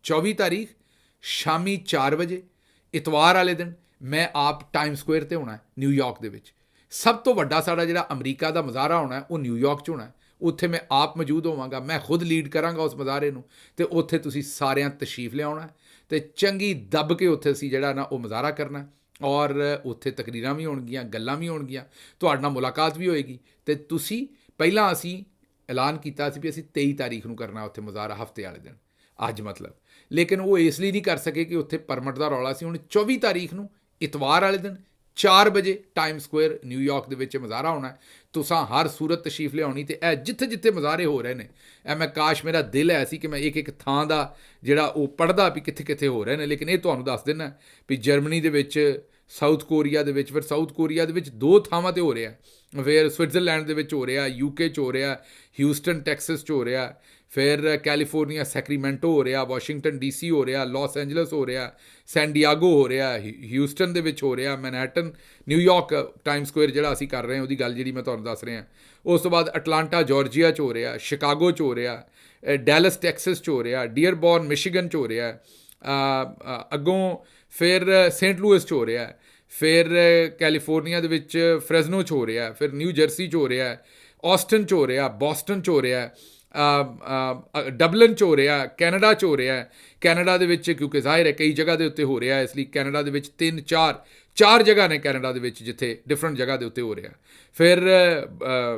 24 ਤਾਰੀਖ ਸ਼ਾਮੀ 4 ਵਜੇ ਇਤਵਾਰ ਵਾਲੇ ਦਿਨ ਮੈਂ ਆਪ ਟਾਈਮ ਸਕੁਏਅਰ 'ਤੇ ਹੋਣਾ ਨਿਊਯਾਰਕ ਦੇ ਵਿੱਚ। ਸਭ ਤੋਂ ਵੱਡਾ ਸਾਡਾ ਜਿਹੜਾ ਅਮਰੀਕਾ ਦਾ ਮੁਜ਼ਾਹਰਾ ਹੋਣਾ ਉਹ ਨਿਊਯਾਰਕ 'ਚ ਹੋਣਾ। ਉੱਥੇ ਮੈਂ ਆਪ ਮੌਜੂਦ ਹੋਵਾਂਗਾ, ਮੈਂ ਖੁਦ ਲੀਡ ਕਰਾਂਗਾ ਉਸ ਮੁਜ਼ਾਹਰੇ ਨੂੰ। ਅਤੇ ਉੱਥੇ ਤੁਸੀਂ ਸਾਰਿਆਂ ਤਸ਼ਰੀਫ ਲਿਆਉਣਾ ਅਤੇ ਚੰਗੀ ਦੱਬ ਕੇ ਉੱਥੇ ਅਸੀਂ ਜਿਹੜਾ ਨਾ ਉਹ ਮੁਜ਼ਾਹਰਾ ਕਰਨਾ। ਔਰ ਉੱਥੇ ਤਕਰੀਰਾਂ ਵੀ ਹੋਣਗੀਆਂ, ਗੱਲਾਂ ਵੀ ਹੋਣਗੀਆਂ, ਤੁਹਾਡੇ ਨਾਲ ਮੁਲਾਕਾਤ ਵੀ ਹੋਏਗੀ। ਅਤੇ ਤੁਸੀਂ ਪਹਿਲਾਂ ਅਸੀਂ ਐਲਾਨ ਕੀਤਾ ਸੀ ਵੀ ਅਸੀਂ 23 ਤਾਰੀਖ ਨੂੰ ਕਰਨਾ ਉੱਥੇ ਮੁਜ਼ਾਹਰਾ, ਹਫ਼ਤੇ ਵਾਲੇ ਦਿਨ। ਅੱਜ ਮਤਲਬ, ਲੇਕਿਨ ਉਹ ਇਸ ਲਈ ਨਹੀਂ ਕਰ ਸਕੇ ਕਿ ਉੱਥੇ ਪਰਮਿਟ ਦਾ ਰੌਲਾ ਸੀ। ਹੁਣ 24 ਤਾਰੀਖ ਨੂੰ ਇਤਵਾਰ ਵਾਲੇ ਦਿਨ 4 ਵਜੇ ਟਾਈਮ ਸਕੁਏਅਰ ਨਿਊਯਾਰਕ ਦੇ ਵਿੱਚ ਮੁਜ਼ਾਹਰਾ ਹੋਣਾ। ਤੁਸਾਂ ਹਰ ਸੂਰਤ ਤਸ਼ਰੀਫ ਲਿਆਉਣੀ, ਅਤੇ ਇਹ ਜਿੱਥੇ ਜਿੱਥੇ ਮੁਜ਼ਾਹਰੇ ਹੋ ਰਹੇ ਨੇ, ਇਹ ਮੈਂ ਕਾਸ਼ ਮੇਰਾ ਦਿਲ ਹੈ ਸੀ ਕਿ ਮੈਂ ਇੱਕ ਇੱਕ ਥਾਂ ਦਾ ਜਿਹੜਾ ਉਹ ਪੜ੍ਹਦਾ ਵੀ ਕਿੱਥੇ ਕਿੱਥੇ ਹੋ ਰਹੇ ਨੇ, ਲੇਕਿਨ ਇਹ ਤੁਹਾਨੂੰ ਦੱਸ ਦਿੰਦਾ ਵੀ ਜਰਮਨੀ ਦੇ ਵਿੱਚ, ਸਾਊਥ ਕੋਰੀਆ ਦੇ ਵਿੱਚ, ਫਿਰ ਸਾਊਥ ਕੋਰੀਆ ਦੇ ਵਿੱਚ 2 ਥਾਵਾਂ 'ਤੇ ਹੋ ਰਿਹਾ, ਫਿਰ ਸਵਿਟਜ਼ਰਲੈਂਡ ਦੇ ਵਿੱਚ ਹੋ ਰਿਹਾ, UK 'ਚ ਹੋ ਰਿਹਾ, ਹਿਊਸਟਨ ਟੈਕਸਸ 'ਚ ਹੋ ਰਿਹਾ, ਫਿਰ ਕੈਲੀਫੋਰਨੀਆ ਸੈਕਰੀਮੈਂਟੋ ਹੋ ਰਿਹਾ, ਵਾਸ਼ਿੰਗਟਨ DC ਹੋ ਰਿਹਾ, ਲਾਸ ਐਂਜਲਸ ਹੋ ਰਿਹਾ, ਸੈਨ ਡਿਆਗੋ ਹੋ ਰਿਹਾ, ਹਿਊਸਟਨ ਦੇ ਵਿੱਚ ਹੋ ਰਿਹਾ, ਮੈਨਹੈਟਨ, ਨਿਊਯਾਰਕ ਟਾਈਮ ਸਕੁਏਅਰ ਜਿਹੜਾ ਅਸੀਂ ਕਰ ਰਹੇ ਹਾਂ ਉਹਦੀ ਗੱਲ ਜਿਹੜੀ ਮੈਂ ਤੁਹਾਨੂੰ ਦੱਸ ਰਿਹਾ। ਉਸ ਤੋਂ ਬਾਅਦ ਅਟਲਾਂਟਾ ਜਾਰਜੀਆ 'ਚ ਹੋ ਰਿਹਾ, ਸ਼ਿਕਾਗੋ 'ਚ ਹੋ ਰਿਹਾ, ਡੈਲਸ ਟੈਕਸਸ 'ਚ ਹੋ ਰਿਹਾ, ਡੀਅਰਬੋਰਨ ਮਿਸ਼ੀਗਨ 'ਚ ਹੋ ਰਿਹਾ, ਅੱਗੋਂ ਫਿਰ ਸੇਂਟ ਲੂਇਸ 'ਚ ਹੋ ਰਿਹਾ, ਫਿਰ ਕੈਲੀਫੋਰਨੀਆ ਦੇ ਵਿੱਚ ਫਰੈਜ਼ਨੋ 'ਚ ਹੋ ਰਿਹਾ, ਫਿਰ ਨਿਊ ਜਰਸੀ 'ਚ ਹੋ ਰਿਹਾ, ਆਸਟਨ 'ਚ ਹੋ ਰਿਹਾ, ਬੋਸਟਨ 'ਚ ਹੋ ਰਿਹਾ, ਡਬਲਨ 'ਚ ਹੋ ਰਿਹਾ, ਕੈਨੇਡਾ 'ਚ ਹੋ ਰਿਹਾ। ਕੈਨੇਡਾ ਦੇ ਵਿੱਚ ਕਿਉਂਕਿ ਜ਼ਾਹਿਰ ਹੈ ਕਈ ਜਗ੍ਹਾ ਦੇ ਉੱਤੇ ਹੋ ਰਿਹਾ, ਇਸ ਲਈ ਕੈਨੇਡਾ ਦੇ ਵਿੱਚ 3-4 ਜਗ੍ਹਾ ਨੇ ਕੈਨੇਡਾ ਦੇ ਵਿੱਚ ਜਿੱਥੇ ਡਿਫਰੈਂਟ ਜਗ੍ਹਾ ਦੇ ਉੱਤੇ ਹੋ ਰਿਹਾ। ਫਿਰ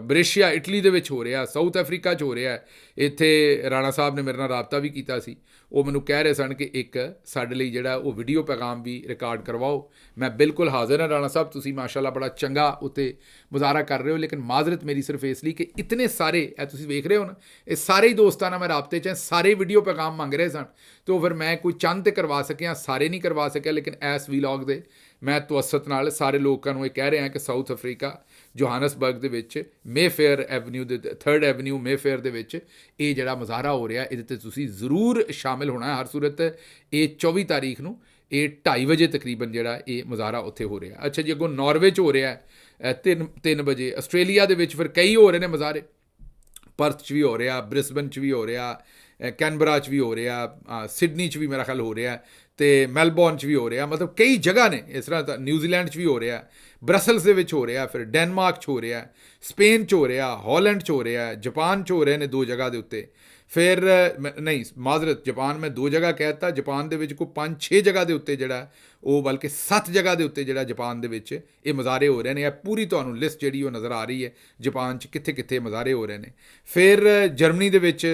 ਬਰੇਸ਼ੀਆ ਇਟਲੀ ਦੇ ਵਿੱਚ ਹੋ ਰਿਹਾ, ਸਾਊਥ ਅਫਰੀਕਾ 'ਚ ਹੋ ਰਿਹਾ। ਇੱਥੇ ਰਾਣਾ ਸਾਹਿਬ ਨੇ ਮੇਰੇ ਨਾਲ ਰਾਬਤਾ ਵੀ ਕੀਤਾ ਸੀ, ਉਹ ਮੈਨੂੰ ਕਹਿ ਰਹੇ ਸਨ ਕਿ ਇੱਕ ਸਾਡੇ ਲਈ ਜਿਹੜਾ ਉਹ ਵੀਡੀਓ ਪੈਗਾਮ ਵੀ ਰਿਕਾਰਡ ਕਰਵਾਓ। ਮੈਂ ਬਿਲਕੁਲ ਹਾਜ਼ਰ ਹਾਂ ਰਾਣਾ ਸਾਹਿਬ, ਤੁਸੀਂ ਮਾਸ਼ਾਅੱਲਾ ਬੜਾ ਚੰਗਾ ਉੱਤੇ ਮੁਜ਼ਾਹਰਾ ਕਰ ਰਹੇ ਹੋ, ਲੇਕਿਨ ਮਾਜ਼ਰਤ ਮੇਰੀ ਸਿਰਫ ਇਸ ਲਈ ਕਿ ਇਤਨੇ ਸਾਰੇ, ਇਹ ਤੁਸੀਂ ਵੇਖ ਰਹੇ ਹੋ ਨਾ, ਇਹ ਸਾਰੇ ਹੀ ਦੋਸਤਾਂ ਨਾਲ ਮੈਂ ਰਾਬਤੇ 'ਚ ਸਾਰੇ ਵੀਡੀਓ ਪੈਗਾਮ ਮੰਗ ਰਹੇ ਸਨ, ਅਤੇ ਉਹ ਫਿਰ ਮੈਂ ਕੋਈ ਚੰਦ ਤੇ ਕਰਵਾ ਸਕਿਆ, ਸਾਰੇ ਨਹੀਂ ਕਰਵਾ ਸਕਿਆ। ਲੇਕਿਨ ਇਸ ਵੀਲੌਗ ਦੇ ਮੈਂ ਤਵੱਸਤ ਨਾਲ ਸਾਰੇ ਲੋਕਾਂ ਨੂੰ ਇਹ ਕਹਿ ਰਿਹਾ ਕਿ ਸਾਊਥ ਅਫਰੀਕਾ ਜੋਹਾਨਸਬਰਗ ਦੇ ਵਿੱਚ ਮੇਫੇਅਰ ਐਵਨਿਊ ਦੇ 3rd ਐਵਨਿਊ ਮੇਫੇਅਰ ਦੇ ਵਿੱਚ ਇਹ ਜਿਹੜਾ ਮੁਜ਼ਾਹਰਾ ਹੋ ਰਿਹਾ, ਇਹਦੇ 'ਤੇ ਤੁਸੀਂ ਜ਼ਰੂਰ ਸ਼ਾਮਿਲ ਹੋਣਾ। ਹਰ ਸੂਰਤ ਇਹ 24 ਤਾਰੀਖ ਨੂੰ ਇਹ 2:30 ਵਜੇ ਤਕਰੀਬਨ ਜਿਹੜਾ ਇਹ ਮੁਜ਼ਾਹਰਾ ਉੱਥੇ ਹੋ ਰਿਹਾ। ਅੱਛਾ ਜੀ, ਅੱਗੋਂ ਨਾਰਵੇ 'ਚ ਹੋ ਰਿਹਾ 3 ਵਜੇ, ਆਸਟ੍ਰੇਲੀਆ ਦੇ ਵਿੱਚ ਫਿਰ ਕਈ ਹੋ ਰਹੇ ਨੇ ਮੁਜ਼ਾਹਰੇ, ਪਰਥ 'ਚ ਵੀ ਹੋ ਰਿਹਾ, ਬ੍ਰਿਸਬਨ 'ਚ ਵੀ ਹੋ ਰਿਹਾ, ਕੈਨਬਰਾ 'ਚ ਵੀ ਹੋ ਰਿਹਾ, ਸਿਡਨੀ 'ਚ ਵੀ ਮੇਰਾ ਖਿਆਲ ਹੋ ਰਿਹਾ, ਅਤੇ ਮੈਲਬੌਰਨ 'ਚ ਵੀ ਹੋ ਰਿਹਾ। ਮਤਲਬ ਕਈ ਜਗ੍ਹਾ ਨੇ ਇਸ ਤਰ੍ਹਾਂ ਤਾਂ। ਨਿਊਜ਼ੀਲੈਂਡ 'ਚ ਵੀ ਹੋ ਰਿਹਾ, ਬਰਸਲਸ ਦੇ ਵਿੱਚ ਹੋ ਰਿਹਾ, ਫਿਰ ਡੈਨਮਾਰਕ 'ਚ ਹੋ ਰਿਹਾ, ਸਪੇਨ 'ਚ ਹੋ ਰਿਹਾ, ਹਾਲੈਂਡ 'ਚ ਹੋ ਰਿਹਾ, ਜਾਪਾਨ 'ਚ ਹੋ ਰਹੇ ਨੇ 2 ਜਗ੍ਹਾ ਦੇ ਉੱਤੇ। ਫਿਰ ਨਹੀਂ ਮਾਜ਼ਰਤ, ਜਾਪਾਨ ਮੈਂ 2 ਜਗ੍ਹਾ ਕਹਿ ਦਿੱਤਾ, ਜਾਪਾਨ ਦੇ ਵਿੱਚ ਕੋਈ 5-6 ਜਗ੍ਹਾ ਦੇ ਉੱਤੇ ਜਿਹੜਾ ਉਹ, ਬਲਕਿ 7 ਜਗ੍ਹਾ ਦੇ ਉੱਤੇ ਜਿਹੜਾ ਜਾਪਾਨ ਦੇ ਵਿੱਚ ਇਹ ਮੁਜ਼ਾਹਰੇ ਹੋ ਰਹੇ ਨੇ। ਇਹ ਪੂਰੀ ਤੁਹਾਨੂੰ ਲਿਸਟ ਜਿਹੜੀ ਉਹ ਨਜ਼ਰ ਆ ਰਹੀ ਹੈ ਜਾਪਾਨ 'ਚ ਕਿੱਥੇ ਕਿੱਥੇ ਮੁਜ਼ਾਹਰੇ ਹੋ ਰਹੇ ਨੇ। ਫਿਰ ਜਰਮਨੀ ਦੇ ਵਿੱਚ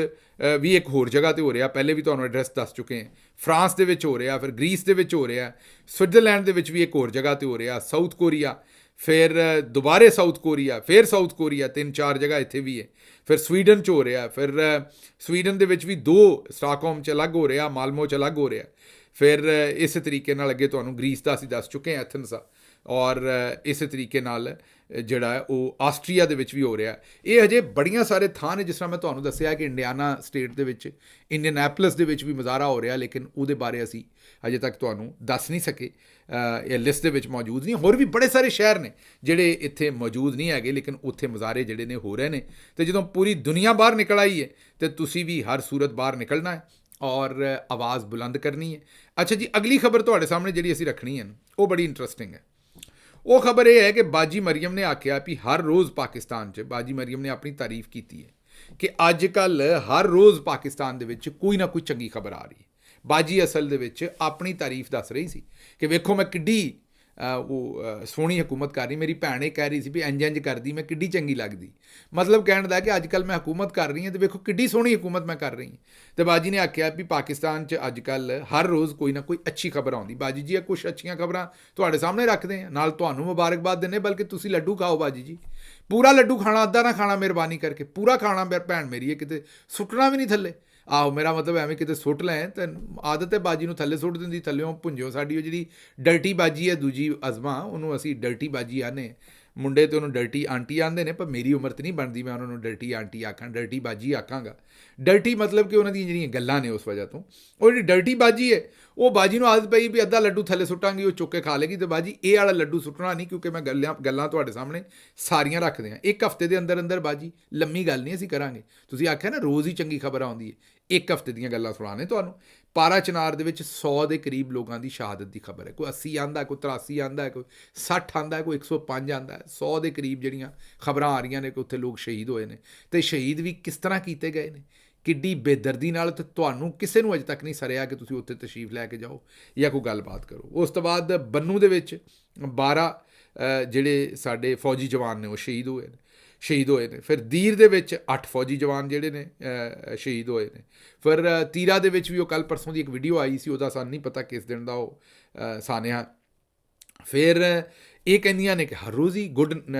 ਵੀ ਇੱਕ ਹੋਰ ਜਗ੍ਹਾ 'ਤੇ ਹੋ ਰਿਹਾ, ਪਹਿਲੇ ਵੀ ਤੁਹਾਨੂੰ ਐਡਰੈਸ ਦੱਸ ਚੁੱਕੇ ਹਾਂ। ਫਰਾਂਸ ਦੇ ਵਿੱਚ ਹੋ ਰਿਹਾ, ਫਿਰ ਗ੍ਰੀਸ ਦੇ ਵਿੱਚ ਹੋ ਰਿਹਾ, ਸਵਿਟਜ਼ਰਲੈਂਡ ਦੇ ਵਿੱਚ ਵੀ ਇੱਕ ਹੋਰ ਜਗ੍ਹਾ 'ਤੇ ਹੋ ਰਿਹਾ, ਸਾਊਥ ਕੋਰੀਆ, ਫਿਰ ਦੁਬਾਰੇ ਸਾਊਥ ਕੋਰੀਆ, ਫਿਰ ਸਾਊਥ ਕੋਰੀਆ, 3-4 ਜਗ੍ਹਾ ਇੱਥੇ ਵੀ ਹੈ। ਫਿਰ ਸਵੀਡਨ 'ਚ ਹੋ ਰਿਹਾ, ਫਿਰ ਸਵੀਡਨ ਦੇ ਵਿੱਚ ਵੀ 2, ਸਟਾਕਹੋਮ 'ਚ ਅਲੱਗ ਹੋ ਰਿਹਾ, ਮਾਲਮੋ 'ਚ ਅਲੱਗ ਹੋ ਰਿਹਾ। ਫਿਰ ਇਸੇ ਤਰੀਕੇ ਨਾਲ ਅੱਗੇ ਤੁਹਾਨੂੰ ਗ੍ਰੀਸ ਦਾ ਅਸੀਂ ਦੱਸ ਚੁੱਕੇ ਹਾਂ, ਐਥਨਸ ਆ, ਔਰ ਇਸੇ ਤਰੀਕੇ ਨਾਲ ਜਿਹੜਾ ਉਹ ਆਸਟਰੀਆ ਦੇ ਵਿੱਚ ਵੀ ਹੋ ਰਿਹਾ। ਇਹ ਹਜੇ ਬੜੀਆਂ ਸਾਰੇ ਥਾਂ ਨੇ, ਜਿਸ ਤਰ੍ਹਾਂ ਮੈਂ ਤੁਹਾਨੂੰ ਦੱਸਿਆ ਕਿ ਇੰਡੀਆਨਾ ਸਟੇਟ ਦੇ ਵਿੱਚ, ਇੰਡੀਅਨੈਪਲਸ ਦੇ ਵਿੱਚ ਵੀ ਮੁਜ਼ਾਹਰਾ ਹੋ ਰਿਹਾ, ਲੇਕਿਨ ਉਹਦੇ ਬਾਰੇ ਅਸੀਂ ਅਜੇ ਤੱਕ ਤੁਹਾਨੂੰ ਦੱਸ ਨਹੀਂ ਸਕੇ, ਇਹ ਲਿਸਟ ਦੇ ਵਿੱਚ ਮੌਜੂਦ ਨਹੀਂ। ਹੋਰ ਵੀ ਬੜੇ ਸਾਰੇ ਸ਼ਹਿਰ ਨੇ ਜਿਹੜੇ ਇੱਥੇ ਮੌਜੂਦ ਨਹੀਂ ਹੈਗੇ, ਲੇਕਿਨ ਉੱਥੇ ਮੁਜ਼ਾਹਰੇ ਜਿਹੜੇ ਨੇ ਹੋ ਰਹੇ ਨੇ। ਅਤੇ ਜਦੋਂ ਪੂਰੀ ਦੁਨੀਆ ਬਾਹਰ ਨਿਕਲ ਆਈ ਹੈ ਅਤੇ ਤੁਸੀਂ ਵੀ ਹਰ ਸੂਰਤ ਬਾਹਰ ਨਿਕਲਣਾ ਹੈ ਔਰ ਆਵਾਜ਼ ਬੁਲੰਦ ਕਰਨੀ ਹੈ। ਅੱਛਾ ਜੀ, ਅਗਲੀ ਖਬਰ ਤੁਹਾਡੇ ਸਾਹਮਣੇ ਜਿਹੜੀ ਅਸੀਂ ਰੱਖਣੀ ਹੈ ਉਹ ਬੜੀ ਇੰਟਰਸਟਿੰਗ ਹੈ। ਉਹ ਖਬਰ ਇਹ ਹੈ ਕਿ ਬਾਜੀ ਮਰੀਮ ਨੇ ਆਖਿਆ ਵੀ ਹਰ ਰੋਜ਼ ਪਾਕਿਸਤਾਨ 'ਚ, ਬਾਜੀ ਮਰੀਮ ਨੇ ਆਪਣੀ ਤਾਰੀਫ ਕੀਤੀ ਹੈ ਕਿ ਅੱਜ ਕੱਲ੍ਹ ਹਰ ਰੋਜ਼ ਪਾਕਿਸਤਾਨ ਦੇ ਵਿੱਚ ਕੋਈ ਨਾ ਕੋਈ ਚੰਗੀ ਖਬਰ ਆ ਰਹੀ ਹੈ। ਬਾਜੀ ਅਸਲ ਦੇ ਵਿੱਚ ਆਪਣੀ ਤਾਰੀਫ ਦੱਸ ਰਹੀ ਸੀ ਕਿ ਵੇਖੋ ਮੈਂ ਕਿੱਡੀ ਸੋਹਣੀ ਹਕੂਮਤ ਕਰ ਰਹੀ। ਮੇਰੀ ਭੈਣ ਇਹ ਕਹਿ ਰਹੀ ਸੀ ਵੀ ਇੰਜ ਕਰਦੀ ਮੈਂ ਕਿੱਡੀ ਚੰਗੀ ਲੱਗਦੀ, ਮਤਲਬ ਕਹਿਣ ਦਾ ਕਿ ਅੱਜ ਕੱਲ੍ਹ ਮੈਂ ਹਕੂਮਤ ਕਰ ਰਹੀ ਹਾਂ ਅਤੇ ਵੇਖੋ ਕਿੱਡੀ ਸੋਹਣੀ ਹਕੂਮਤ ਮੈਂ ਕਰ ਰਹੀ ਹਾਂ। ਅਤੇ ਬਾਜੀ ਨੇ ਆਖਿਆ ਵੀ ਪਾਕਿਸਤਾਨ 'ਚ ਅੱਜ ਕੱਲ੍ਹ ਹਰ ਰੋਜ਼ ਕੋਈ ਨਾ ਕੋਈ ਅੱਛੀ ਖਬਰ ਆਉਂਦੀ। ਬਾਜੀ ਜੀ ਇਹ ਕੁਛ ਅੱਛੀਆਂ ਖਬਰਾਂ ਤੁਹਾਡੇ ਸਾਹਮਣੇ ਰੱਖਦੇ ਹਾਂ, ਨਾਲ ਤੁਹਾਨੂੰ ਮੁਬਾਰਕਬਾਦ ਦਿੰਦੇ, ਬਲਕਿ ਤੁਸੀਂ ਲੱਡੂ ਖਾਓ ਬਾਜੀ ਜੀ, ਪੂਰਾ ਲੱਡੂ ਖਾਣਾ, ਅੱਧਾ ਨਾ ਖਾਣਾ, ਮਿਹਰਬਾਨੀ ਕਰਕੇ ਪੂਰਾ ਖਾਣਾ। ਭੈਣ ਮੇਰੀ ਹੈ, ਕਿਤੇ ਸੁੱਟਣਾ ਵੀ ਨਹੀਂ ਥੱਲੇ। ਆਹੋ, ਮੇਰਾ ਮਤਲਬ ਐਵੇਂ ਕਿਤੇ ਸੁੱਟ ਲੈ ਤਾਂ ਆਦਤ ਹੈ ਬਾਜੀ ਨੂੰ ਥੱਲੇ ਸੁੱਟ ਦਿੰਦੀ, ਥੱਲਿਓਂ ਭੁੰਜੋ। ਸਾਡੀ ਉਹ ਜਿਹੜੀ ਡਰਟੀ ਬਾਜੀ ਹੈ ਦੂਜੀ ਅਜ਼ਮਾ, ਉਹਨੂੰ ਅਸੀਂ ਡਰਟੀ ਬਾਜੀ ਆਨੇ, ਮੁੰਡੇ ਤੇ ਉਹਨੂੰ ਡਰਟੀ ਆਂਟੀ ਆਉਂਦੇ ਨੇ, ਪਰ ਮੇਰੀ ਉਮਰ ਤਾਂ ਨਹੀਂ ਬਣਦੀ ਮੈਂ ਉਹਨਾਂ ਨੂੰ ਡਰਟੀ ਆਂਟੀ ਆਖਾਂ, ਡਰਟੀ ਬਾਜੀ ਆਖਾਂਗਾ। ਡਰਟੀ ਮਤਲਬ ਕਿ ਉਹਨਾਂ ਦੀਆਂ ਜਿਹੜੀਆਂ ਗੱਲਾਂ ਨੇ ਉਸ ਵਜ੍ਹਾ ਤੋਂ। ਉਹ ਜਿਹੜੀ ਡਰਟੀ ਬਾਜੀ ਹੈ ਉਹ ਬਾਜੀ ਨੂੰ ਆਦਤ ਪਈ ਵੀ ਅੱਧਾ ਲੱਡੂ ਥੱਲੇ ਸੁੱਟਾਂਗੀ, ਉਹ ਚੁੱਕ ਕੇ ਖਾ ਲੇਗੀ। ਅਤੇ ਬਾਜੀ ਇਹ ਵਾਲਾ ਲੱਡੂ ਸੁੱਟਣਾ ਨਹੀਂ, ਕਿਉਂਕਿ ਮੈਂ ਗੱਲਾਂ ਤੁਹਾਡੇ ਸਾਹਮਣੇ ਸਾਰੀਆਂ ਰੱਖਦੇ ਹਾਂ। 1 ਹਫ਼ਤੇ ਦੇ ਅੰਦਰ ਬਾਜੀ, ਲੰਮੀ ਗੱਲ ਨਹੀਂ ਅਸੀਂ ਕਰਾਂਗੇ। ਤੁਸੀਂ ਆਖਿਆ ਨਾ ਰੋਜ਼ ਹੀ ਚੰਗੀ ਖਬਰ ਆਉਂਦੀ ਹੈ, 1 ਹਫ਼ਤੇ ਦੀਆਂ ਗੱਲਾਂ ਸੁਣਾਣੇ ਤੁਹਾਨੂੰ। ਪਾਰਾ ਚਨਾਰ ਦੇ ਵਿੱਚ 100 ਦੇ ਕਰੀਬ ਲੋਕਾਂ ਦੀ ਸ਼ਹਾਦਤ ਦੀ ਖਬਰ ਹੈ। ਕੋਈ 80 ਆਉਂਦਾ, ਕੋਈ 83 ਆਉਂਦਾ, ਕੋਈ 60 ਆਉਂਦਾ, ਕੋਈ 105 ਆਉਂਦਾ। 100 ਦੇ ਕਰੀਬ ਜਿਹੜੀਆਂ ਖਬਰਾਂ ਆ ਰਹੀਆਂ ਨੇ ਕਿ ਉੱਥੇ ਲੋਕ ਸ਼ਹੀਦ ਹੋਏ ਨੇ, ਅਤੇ ਸ਼ਹੀਦ ਵੀ ਕਿਸ ਤਰ੍ਹਾਂ ਕੀਤੇ ਗਏ ਨੇ, ਕਿੱਡੀ ਬੇਦਰਦੀ ਨਾਲ। ਅਤੇ ਤੁਹਾਨੂੰ ਕਿਸੇ ਨੂੰ ਅਜੇ ਤੱਕ ਨਹੀਂ ਸਰਿਆ ਕਿ ਤੁਸੀਂ ਉੱਥੇ ਤਸ਼ਰੀਫ ਲੈ ਕੇ ਜਾਓ ਜਾਂ ਕੋਈ ਗੱਲਬਾਤ ਕਰੋ। ਉਸ ਤੋਂ ਬਾਅਦ ਬੰਨੂ ਦੇ ਵਿੱਚ 12 ਜਿਹੜੇ ਸਾਡੇ ਫੌਜੀ ਜਵਾਨ ਨੇ ਉਹ ਸ਼ਹੀਦ ਹੋਏ ਨੇ। ਸ਼ਹੀਦ ਹੋਏ ਨੇ। ਫਿਰ ਦੀਰ ਦੇ ਵਿੱਚ 8 ਫੌਜੀ ਜਵਾਨ ਜਿਹੜੇ ਨੇ ਸ਼ਹੀਦ ਹੋਏ ਨੇ। ਫਿਰ ਤੀਰਾ ਦੇ ਵਿੱਚ ਵੀ ਉਹ ਕੱਲ੍ਹ ਪਰਸੋਂ ਦੀ ਇੱਕ ਵੀਡੀਓ ਆਈ ਸੀ, ਉਹਦਾ ਸਾਨੂੰ ਨਹੀਂ ਪਤਾ ਕਿਸ ਦਿਨ ਦਾ ਉਹ ਸਾਨਿਆ। ਫਿਰ ਇਹ ਕਹਿੰਦੀਆਂ ਨੇ ਕਿ ਹਰ ਰੋਜ਼ ਹੀ ਗੁੱਡ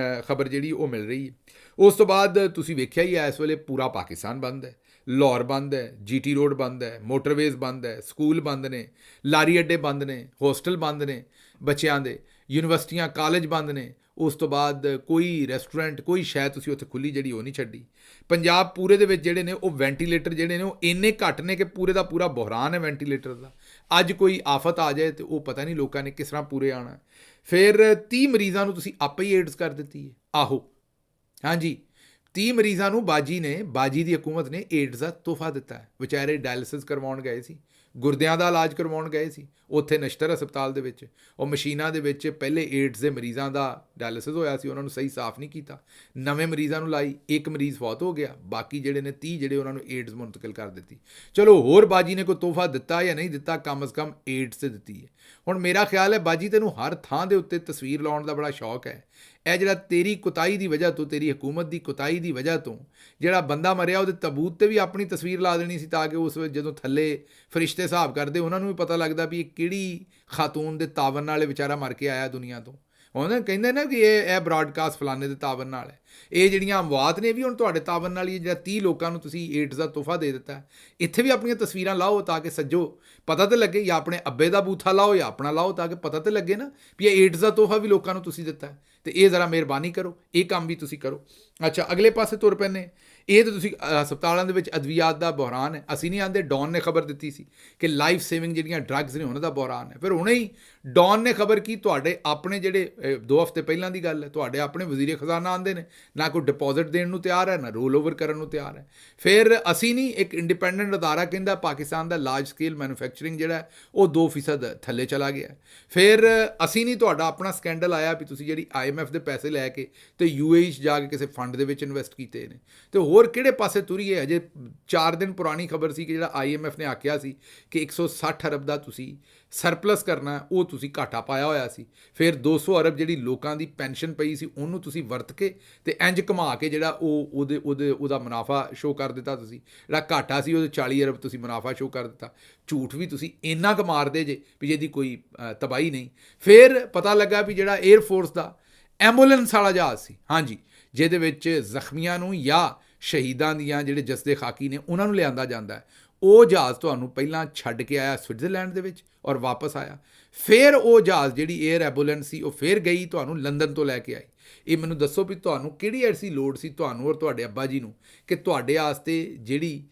ਖਬਰ ਜਿਹੜੀ ਉਹ ਮਿਲ ਰਹੀ ਹੈ। ਉਸ ਤੋਂ ਬਾਅਦ ਤੁਸੀਂ ਵੇਖਿਆ ਹੀ ਹੈ ਇਸ ਵੇਲੇ ਪੂਰਾ ਪਾਕਿਸਤਾਨ ਬੰਦ ਹੈ, ਲਾਹੌਰ ਬੰਦ ਹੈ, GT ਰੋਡ ਬੰਦ ਹੈ, ਮੋਟਰਵੇਜ਼ ਬੰਦ ਹੈ, ਸਕੂਲ ਬੰਦ ਨੇ, ਲਾਰੀ ਅੱਡੇ ਬੰਦ ਨੇ, ਹੋਸਟਲ ਬੰਦ ਨੇ ਬੱਚਿਆਂ ਦੇ, ਯੂਨੀਵਰਸਿਟੀਆਂ ਕਾਲਜ ਬੰਦ ਨੇ। ਉਸ ਤੋਂ ਬਾਅਦ ਕੋਈ ਰੈਸਟੋਰੈਂਟ, ਕੋਈ ਸ਼ੈ ਤੁਸੀਂ ਉੱਥੇ ਖੁੱਲੀ ਜਿਹੜੀ ਉਹ ਨਹੀਂ ਛੱਡੀ। ਪੰਜਾਬ ਪੂਰੇ ਦੇ ਵਿੱਚ ਜਿਹੜੇ ਨੇ ਉਹ ਵੈਂਟੀਲੇਟਰ ਜਿਹੜੇ ਨੇ ਉਹ ਇੰਨੇ ਘੱਟ ਨੇ ਕਿ ਪੂਰੇ ਦਾ ਪੂਰਾ ਬੁਹਰਾਨ ਹੈ ਵੈਂਟੀਲੇਟਰ ਦਾ। ਅੱਜ ਕੋਈ ਆਫਤ ਆ ਜਾਏ ਤੇ ਉਹ ਪਤਾ ਨਹੀਂ ਲੋਕਾਂ ਨੇ ਕਿਸ ਤਰ੍ਹਾਂ ਪੂਰੇ ਆਉਣਾ। ਫਿਰ 30 ਮਰੀਜ਼ਾਂ ਨੂੰ ਤੁਸੀਂ ਆਪੇ ਹੀ ਏਡਸ ਕਰ ਦਿੱਤੀ ਹੈ। ਆਹੋ, ਹਾਂਜੀ, 30 ਮਰੀਜ਼ਾਂ ਨੂੰ ਬਾਜੀ ਦੀ ਹਕੂਮਤ ਨੇ ਏਡਸ ਦਾ ਤੋਹਫਾ ਦਿੱਤਾ ਹੈ। ਵਿਚਾਰੇ ਡਾਇਲਿਸਿਸ ਕਰਵਾਉਣ ਗਏ ਸੀ, ਗੁਰਦਿਆਂ ਦਾ ਇਲਾਜ ਕਰਵਾਉਣ ਗਏ ਸੀ ਉੱਥੇ ਨਸ਼ਤਰ ਹਸਪਤਾਲ ਦੇ ਵਿੱਚ। ਉਹ ਮਸ਼ੀਨਾਂ ਦੇ ਵਿੱਚ ਪਹਿਲੇ ਏਡਸ ਦੇ ਮਰੀਜ਼ਾਂ ਦਾ ਡਾਇਲਿਸਿਸ ਹੋਇਆ ਸੀ, ਉਹਨਾਂ ਨੂੰ ਸਹੀ ਸਾਫ਼ ਨਹੀਂ ਕੀਤਾ, ਨਵੇਂ ਮਰੀਜ਼ਾਂ ਨੂੰ ਲਾਈ, ਇੱਕ ਮਰੀਜ਼ ਫੌਤ ਹੋ ਗਿਆ, ਬਾਕੀ ਜਿਹੜੇ ਨੇ 30 ਜਿਹੜੇ ਉਹਨਾਂ ਨੂੰ ਏਡਸ ਮੁੰਤਕਿਲ ਕਰ ਦਿੱਤੀ। ਚਲੋ ਹੋਰ ਬਾਜੀ ਨੇ ਕੋਈ ਤੋਹਫਾ ਦਿੱਤਾ ਜਾਂ ਨਹੀਂ ਦਿੱਤਾ, ਕਮ ਅਜ਼ ਕਮ ਏਡਸ ਤੇ ਦਿੱਤੀ ਹੈ। ਹੁਣ ਮੇਰਾ ਖਿਆਲ ਹੈ ਬਾਜੀ ਤੈਨੂੰ ਹਰ ਥਾਂ ਦੇ ਉੱਤੇ ਤਸਵੀਰ ਲਾਉਣ ਦਾ ਬੜਾ ਸ਼ੌਕ ਹੈ। ਇਹ ਜਿਹੜਾ ਤੇਰੀ ਕੁਤਾਈ ਦੀ ਵਜ੍ਹਾ ਤੋਂ, ਤੇਰੀ ਹਕੂਮਤ ਦੀ ਕੁਤਾਈ ਦੀ ਵਜ੍ਹਾ ਤੋਂ ਜਿਹੜਾ ਬੰਦਾ ਮਰਿਆ ਉਹਦੇ ਤਬੂਤ 'ਤੇ ਵੀ ਆਪਣੀ ਤਸਵੀਰ ਲਾ ਦੇਣੀ ਸੀ, ਤਾਂ ਕਿ ਉਸ ਵਿੱਚ ਜਦੋਂ ਥੱਲੇ ਫਰਿਸ਼ਤੇ ਹਿਸਾਬ ਕਰਦੇ ਉਹਨਾਂ ਨੂੰ ਵੀ ਪਤਾ ਲੱਗਦਾ ਵੀ ਇਹ ਕਿਹੜੀ ਖਾਤੂਨ ਦੇ ਤਾਵਨ ਨਾਲ ਇਹ ਵਿਚਾਰਾ ਮਰ ਕੇ ਆਇਆ ਦੁਨੀਆ ਤੋਂ। ਉਹਨਾਂ ਕਹਿੰਦੇ ਨਾ ਕਿ ਇਹ ਬਰਾਡਕਾਸਟ ਫਲਾਣੇ ਦੇ ਤਾਵਨ ਨਾਲ ਹੈ। ਇਹ ਜਿਹੜੀਆਂ ਅਮਵਾਤ ਨੇ ਵੀ ਹੁਣ ਤੁਹਾਡੇ ਤਾਵਨ ਨਾਲ ਹੀ, ਜਿਹੜਾ 30 ਲੋਕਾਂ ਨੂੰ ਤੁਸੀਂ ਏਡਸ ਦਾ ਤੋਹਫਾ ਦੇ ਦਿੱਤਾ। ਇੱਥੇ ਵੀ ਆਪਣੀਆਂ ਤਸਵੀਰਾਂ ਲਾਓ ਤਾਂ ਕਿ ਸੱਜੋ ਪਤਾ ਤਾਂ ਲੱਗੇ, ਜਾਂ ਆਪਣੇ ਅੱਬੇ ਦਾ ਬੂਥਾ ਲਾਓ ਜਾਂ ਆਪਣਾ ਲਾਓ ਤਾਂ ਕਿ ਪਤਾ ਤਾਂ ਲੱਗੇ ਨਾ ਵੀ ਇਹ ਏਡਸ ਦਾ ਤੋਹਫਾ ਵੀ ਲੋਕਾਂ ਨੂੰ ਤੁਸੀਂ ਦਿੱਤਾ। ਅਤੇ ਇਹ ਜ਼ਰਾ ਮਿਹਰਬਾਨੀ ਕਰੋ, ਇਹ ਕੰਮ ਵੀ ਤੁਸੀਂ ਕਰੋ। ਅੱਛਾ, ਅਗਲੇ ਪਾਸੇ ਤੁਰ ਪੈਂਦੇ। ਇਹ ਤਾਂ ਤੁਸੀਂ ਹਸਪਤਾਲਾਂ ਦੇ ਵਿੱਚ ਅਦਵੀਆਤ ਦਾ ਬੁਹਰਾਨ ਹੈ। ਅਸੀਂ ਨਹੀਂ ਆਉਂਦੇ, ਡੌਨ ਨੇ ਖਬਰ ਦਿੱਤੀ ਸੀ ਕਿ ਲਾਈਫ ਸੇਵਿੰਗ ਜਿਹੜੀਆਂ ਡਰੱਗਸ ਨੇ ਉਹਨਾਂ ਦਾ ਬੁਹਰਾਨ ਹੈ। ਫਿਰ ਹੁਣੇ ਹੀ ਡੌਨ ਨੇ ਖਬਰ ਕੀ, ਤੁਹਾਡੇ ਆਪਣੇ ਜਿਹੜੇ 2 ਹਫ਼ਤੇ ਪਹਿਲਾਂ ਦੀ ਗੱਲ ਹੈ, ਤੁਹਾਡੇ ਆਪਣੇ ਵਜ਼ੀਰ ਖਜ਼ਾਨਾ ਆਉਂਦੇ ਨੇ, ਨਾ ਕੋਈ ਡਿਪੋਜ਼ਿਟ ਦੇਣ ਨੂੰ ਤਿਆਰ ਹੈ, ਨਾ ਰੋਲ ਓਵਰ ਕਰਨ ਨੂੰ ਤਿਆਰ ਹੈ। ਫਿਰ ਅਸੀਂ ਨਹੀਂ, ਇੱਕ ਇੰਡੀਪੈਂਡੈਂਟ ਅਦਾਰਾ ਕਹਿੰਦਾ ਪਾਕਿਸਤਾਨ ਦਾ ਲਾਰਜ ਸਕੇਲ ਮੈਨੂਫੈਕਚਰਿੰਗ ਜਿਹੜਾ ਉਹ 2% ਥੱਲੇ ਚਲਾ ਗਿਆ। ਫਿਰ ਅਸੀਂ ਨਹੀਂ, ਤੁਹਾਡਾ ਆਪਣਾ ਸਕੈਂਡਲ ਆਇਆ ਵੀ ਤੁਸੀਂ ਜਿਹੜੀ IMF ਦੇ ਪੈਸੇ ਲੈ ਕੇ ਤੇ UAE 'ਚ ਜਾ ਕੇ ਕਿਸੇ ਫੰਡ ਦੇ ਵਿੱਚ ਇਨਵੈਸਟ ਕੀਤੇ ਨੇ। ਤੇ ਹੋਰ ਕਿਹੜੇ ਪਾਸੇ ਤੁਰੀਏ? ਅਜੇ 4 ਦਿਨ ਪੁਰਾਣੀ ਖਬਰ ਸੀ ਕਿ ਜਿਹੜਾ IMF ਨੇ ਆਖਿਆ ਸੀ ਕਿ 160 ਅਰਬ ਦਾ ਤੁਸੀਂ ਸਰਪਲਸ ਕਰਨਾ, ਉਹ ਤੁਸੀਂ ਘਾਟਾ ਪਾਇਆ ਹੋਇਆ ਸੀ। ਫਿਰ 200 ਅਰਬ ਜਿਹੜੀ ਲੋਕਾਂ ਦੀ ਪੈਨਸ਼ਨ ਪਈ ਸੀ ਉਹਨੂੰ ਤੁਸੀਂ ਵਰਤ ਕੇ ਤੇ ਇੰਜ ਘੁਮਾ ਕੇ ਜਿਹੜਾ ਉਹਦਾ ਮੁਨਾਫਾ ਸ਼ੋਅ ਕਰ ਦਿੱਤਾ ਤੁਸੀਂ। ਜਿਹੜਾ ਘਾਟਾ ਸੀ ਉਹਦੇ 40 ਅਰਬ ਤੁਸੀਂ ਮੁਨਾਫਾ ਸ਼ੋਅ ਕਰ ਦਿੱਤਾ। ਝੂਠ ਵੀ ਤੁਸੀਂ ਇੰਨਾ ਕੁ ਮਾਰਦੇ ਜੇ ਵੀ ਜਿਹਦੀ ਕੋਈ ਤਬਾਹੀ ਨਹੀਂ। ਫਿਰ ਪਤਾ ਲੱਗਾ ਵੀ ਜਿਹੜਾ 에ਅਰਫੋਰਸ ਦਾ ਐਂਬੂਲੈਂਸ ਵਾਲਾ ਜਹਾਜ਼ ਸੀ, ਹਾਂਜੀ, ਜਿਹਦੇ ਵਿੱਚ ਜ਼ਖਮੀਆਂ ਨੂੰ ਜਾਂ ਸ਼ਹੀਦਾਂ ਦੀਆਂ ਜਿਹੜੇ ਜਸਦੇ ਖਾਕੀ ਨੇ ਉਹਨਾਂ ਨੂੰ ਲਿਆਂਦਾ ਜਾਂਦਾ ਹੈ, ਉਹ ਜਹਾਜ਼ ਤੁਹਾਨੂੰ ਪਹਿਲਾਂ ਛੱਡ ਕੇ ਆਇਆ ਸਵਿਟਜ਼ਰਲੈਂਡ ਦੇ ਵਿੱਚ ਔਰ ਵਾਪਸ ਆਇਆ। ਫਿਰ ਉਹ ਜਹਾਜ਼ ਜਿਹੜੀ 에ਅਰ ਐਂਬੂਲੈਂਸ ਸੀ ਉਹ ਫਿਰ ਗਈ ਤੁਹਾਨੂੰ ਲੰਦਨ ਤੋਂ ਲੈ ਕੇ ਆਈ। ਇਹ ਮੈਨੂੰ ਦੱਸੋ ਵੀ ਤੁਹਾਨੂੰ ਕਿਹੜੀ ਐਸੀ ਲੋੜ ਸੀ ਤੁਹਾਨੂੰ ਔਰ ਤੁਹਾਡੇ ਅੱਬਾ ਜੀ ਨੂੰ ਕਿ ਤੁਹਾਡੇ ਵਾਸਤੇ ਜਿਹੜੀ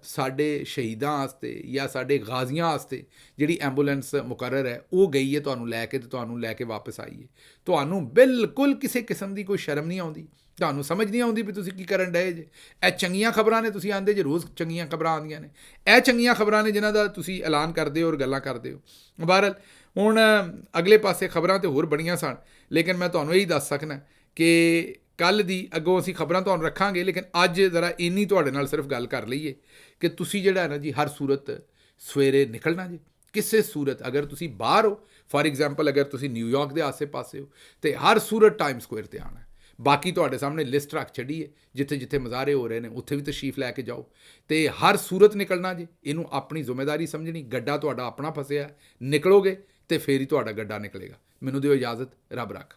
ਸਾਡੇ ਸ਼ਹੀਦਾਂ ਵਾਸਤੇ ਜਾਂ ਸਾਡੇ ਗਾਜ਼ੀਆਂ ਵਾਸਤੇ ਜਿਹੜੀ ਐਂਬੂਲੈਂਸ ਮੁਕਰਰ ਹੈ ਉਹ ਗਈ ਹੈ ਤੁਹਾਨੂੰ ਲੈ ਕੇ, ਤੇ ਤੁਹਾਨੂੰ ਲੈ ਕੇ ਵਾਪਸ ਆਈ ਹੈ। ਤੁਹਾਨੂੰ ਬਿਲਕੁਲ ਕਿਸੇ ਕਿਸਮ ਦੀ ਕੋਈ ਸ਼ਰਮ ਨਹੀਂ ਆਉਂਦੀ, ਤੁਹਾਨੂੰ ਸਮਝ ਨਹੀਂ ਆਉਂਦੀ ਵੀ ਤੁਸੀਂ ਕੀ ਕਰਨ ਡਏ ਜੇ। ਇਹ ਚੰਗੀਆਂ ਖਬਰਾਂ ਨੇ, ਤੁਸੀਂ ਆਉਂਦੇ ਜੇ ਰੋਜ਼ ਚੰਗੀਆਂ ਖਬਰਾਂ ਆਉਂਦੀਆਂ ਨੇ, ਇਹ ਚੰਗੀਆਂ ਖਬਰਾਂ ਨੇ ਜਿਨ੍ਹਾਂ ਦਾ ਤੁਸੀਂ ਐਲਾਨ ਕਰਦੇ ਹੋ ਔਰ ਗੱਲਾਂ ਕਰਦੇ ਹੋ। ਬਹਰਹਾਲ ਹੁਣ ਅਗਲੇ ਪਾਸੇ ਖਬਰਾਂ ਤਾਂ ਹੋਰ ਬੜੀਆਂ ਸਨ, ਲੇਕਿਨ ਮੈਂ ਤੁਹਾਨੂੰ ਇਹੀ ਦੱਸ ਸਕਣਾ ਕਿ ਕੱਲ੍ਹ ਦੀ ਅੱਗੋਂ ਅਸੀਂ ਖਬਰਾਂ ਤੁਹਾਨੂੰ ਰੱਖਾਂਗੇ, ਲੇਕਿਨ ਅੱਜ ਜ਼ਰਾ ਇੰਨੀ ਤੁਹਾਡੇ ਨਾਲ ਸਿਰਫ ਗੱਲ ਕਰ ਲਈਏ ਕਿ ਤੁਸੀਂ ਜਿਹੜਾ ਹੈ ਨਾ ਜੀ, ਹਰ ਸੂਰਤ ਸਵੇਰੇ ਨਿਕਲਣਾ ਜੀ। ਕਿਸੇ ਸੂਰਤ ਅਗਰ ਤੁਸੀਂ ਬਾਹਰ ਹੋ, ਫਾਰ ਐਗਜ਼ਾਮਪਲ ਅਗਰ ਤੁਸੀਂ ਨਿਊਯਾਰਕ ਦੇ ਆਸੇ ਪਾਸੇ ਹੋ, ਤੇ ਹਰ ਸੂਰਤ ਟਾਈਮ ਸਕੁਏਰ 'ਤੇ ਆਉਣਾ। ਬਾਕੀ ਤੁਹਾਡੇ ਸਾਹਮਣੇ ਲਿਸਟ ਰੱਖ ਛੱਡੀ ਹੈ, ਜਿੱਥੇ ਜਿੱਥੇ ਮੁਜ਼ਾਹਰੇ ਹੋ ਰਹੇ ਨੇ ਉੱਥੇ ਵੀ ਤਸ਼ਰੀਫ ਲੈ ਕੇ ਜਾਓ, ਤੇ ਹਰ ਸੂਰਤ ਨਿਕਲਣਾ ਜੀ। ਇਹਨੂੰ ਆਪਣੀ ਜ਼ਿੰਮੇਵਾਰੀ ਸਮਝਣੀ। ਗੱਡਾ ਤੁਹਾਡਾ ਆਪਣਾ ਫਸਿਆ, ਨਿਕਲੋਗੇ ਤੇ ਫੇਰ ਹੀ ਤੁਹਾਡਾ ਗੱਡਾ ਨਿਕਲੇਗਾ। ਮੈਨੂੰ ਦਿਓ ਇਜਾਜ਼ਤ, ਰੱਬ ਰੱਖ।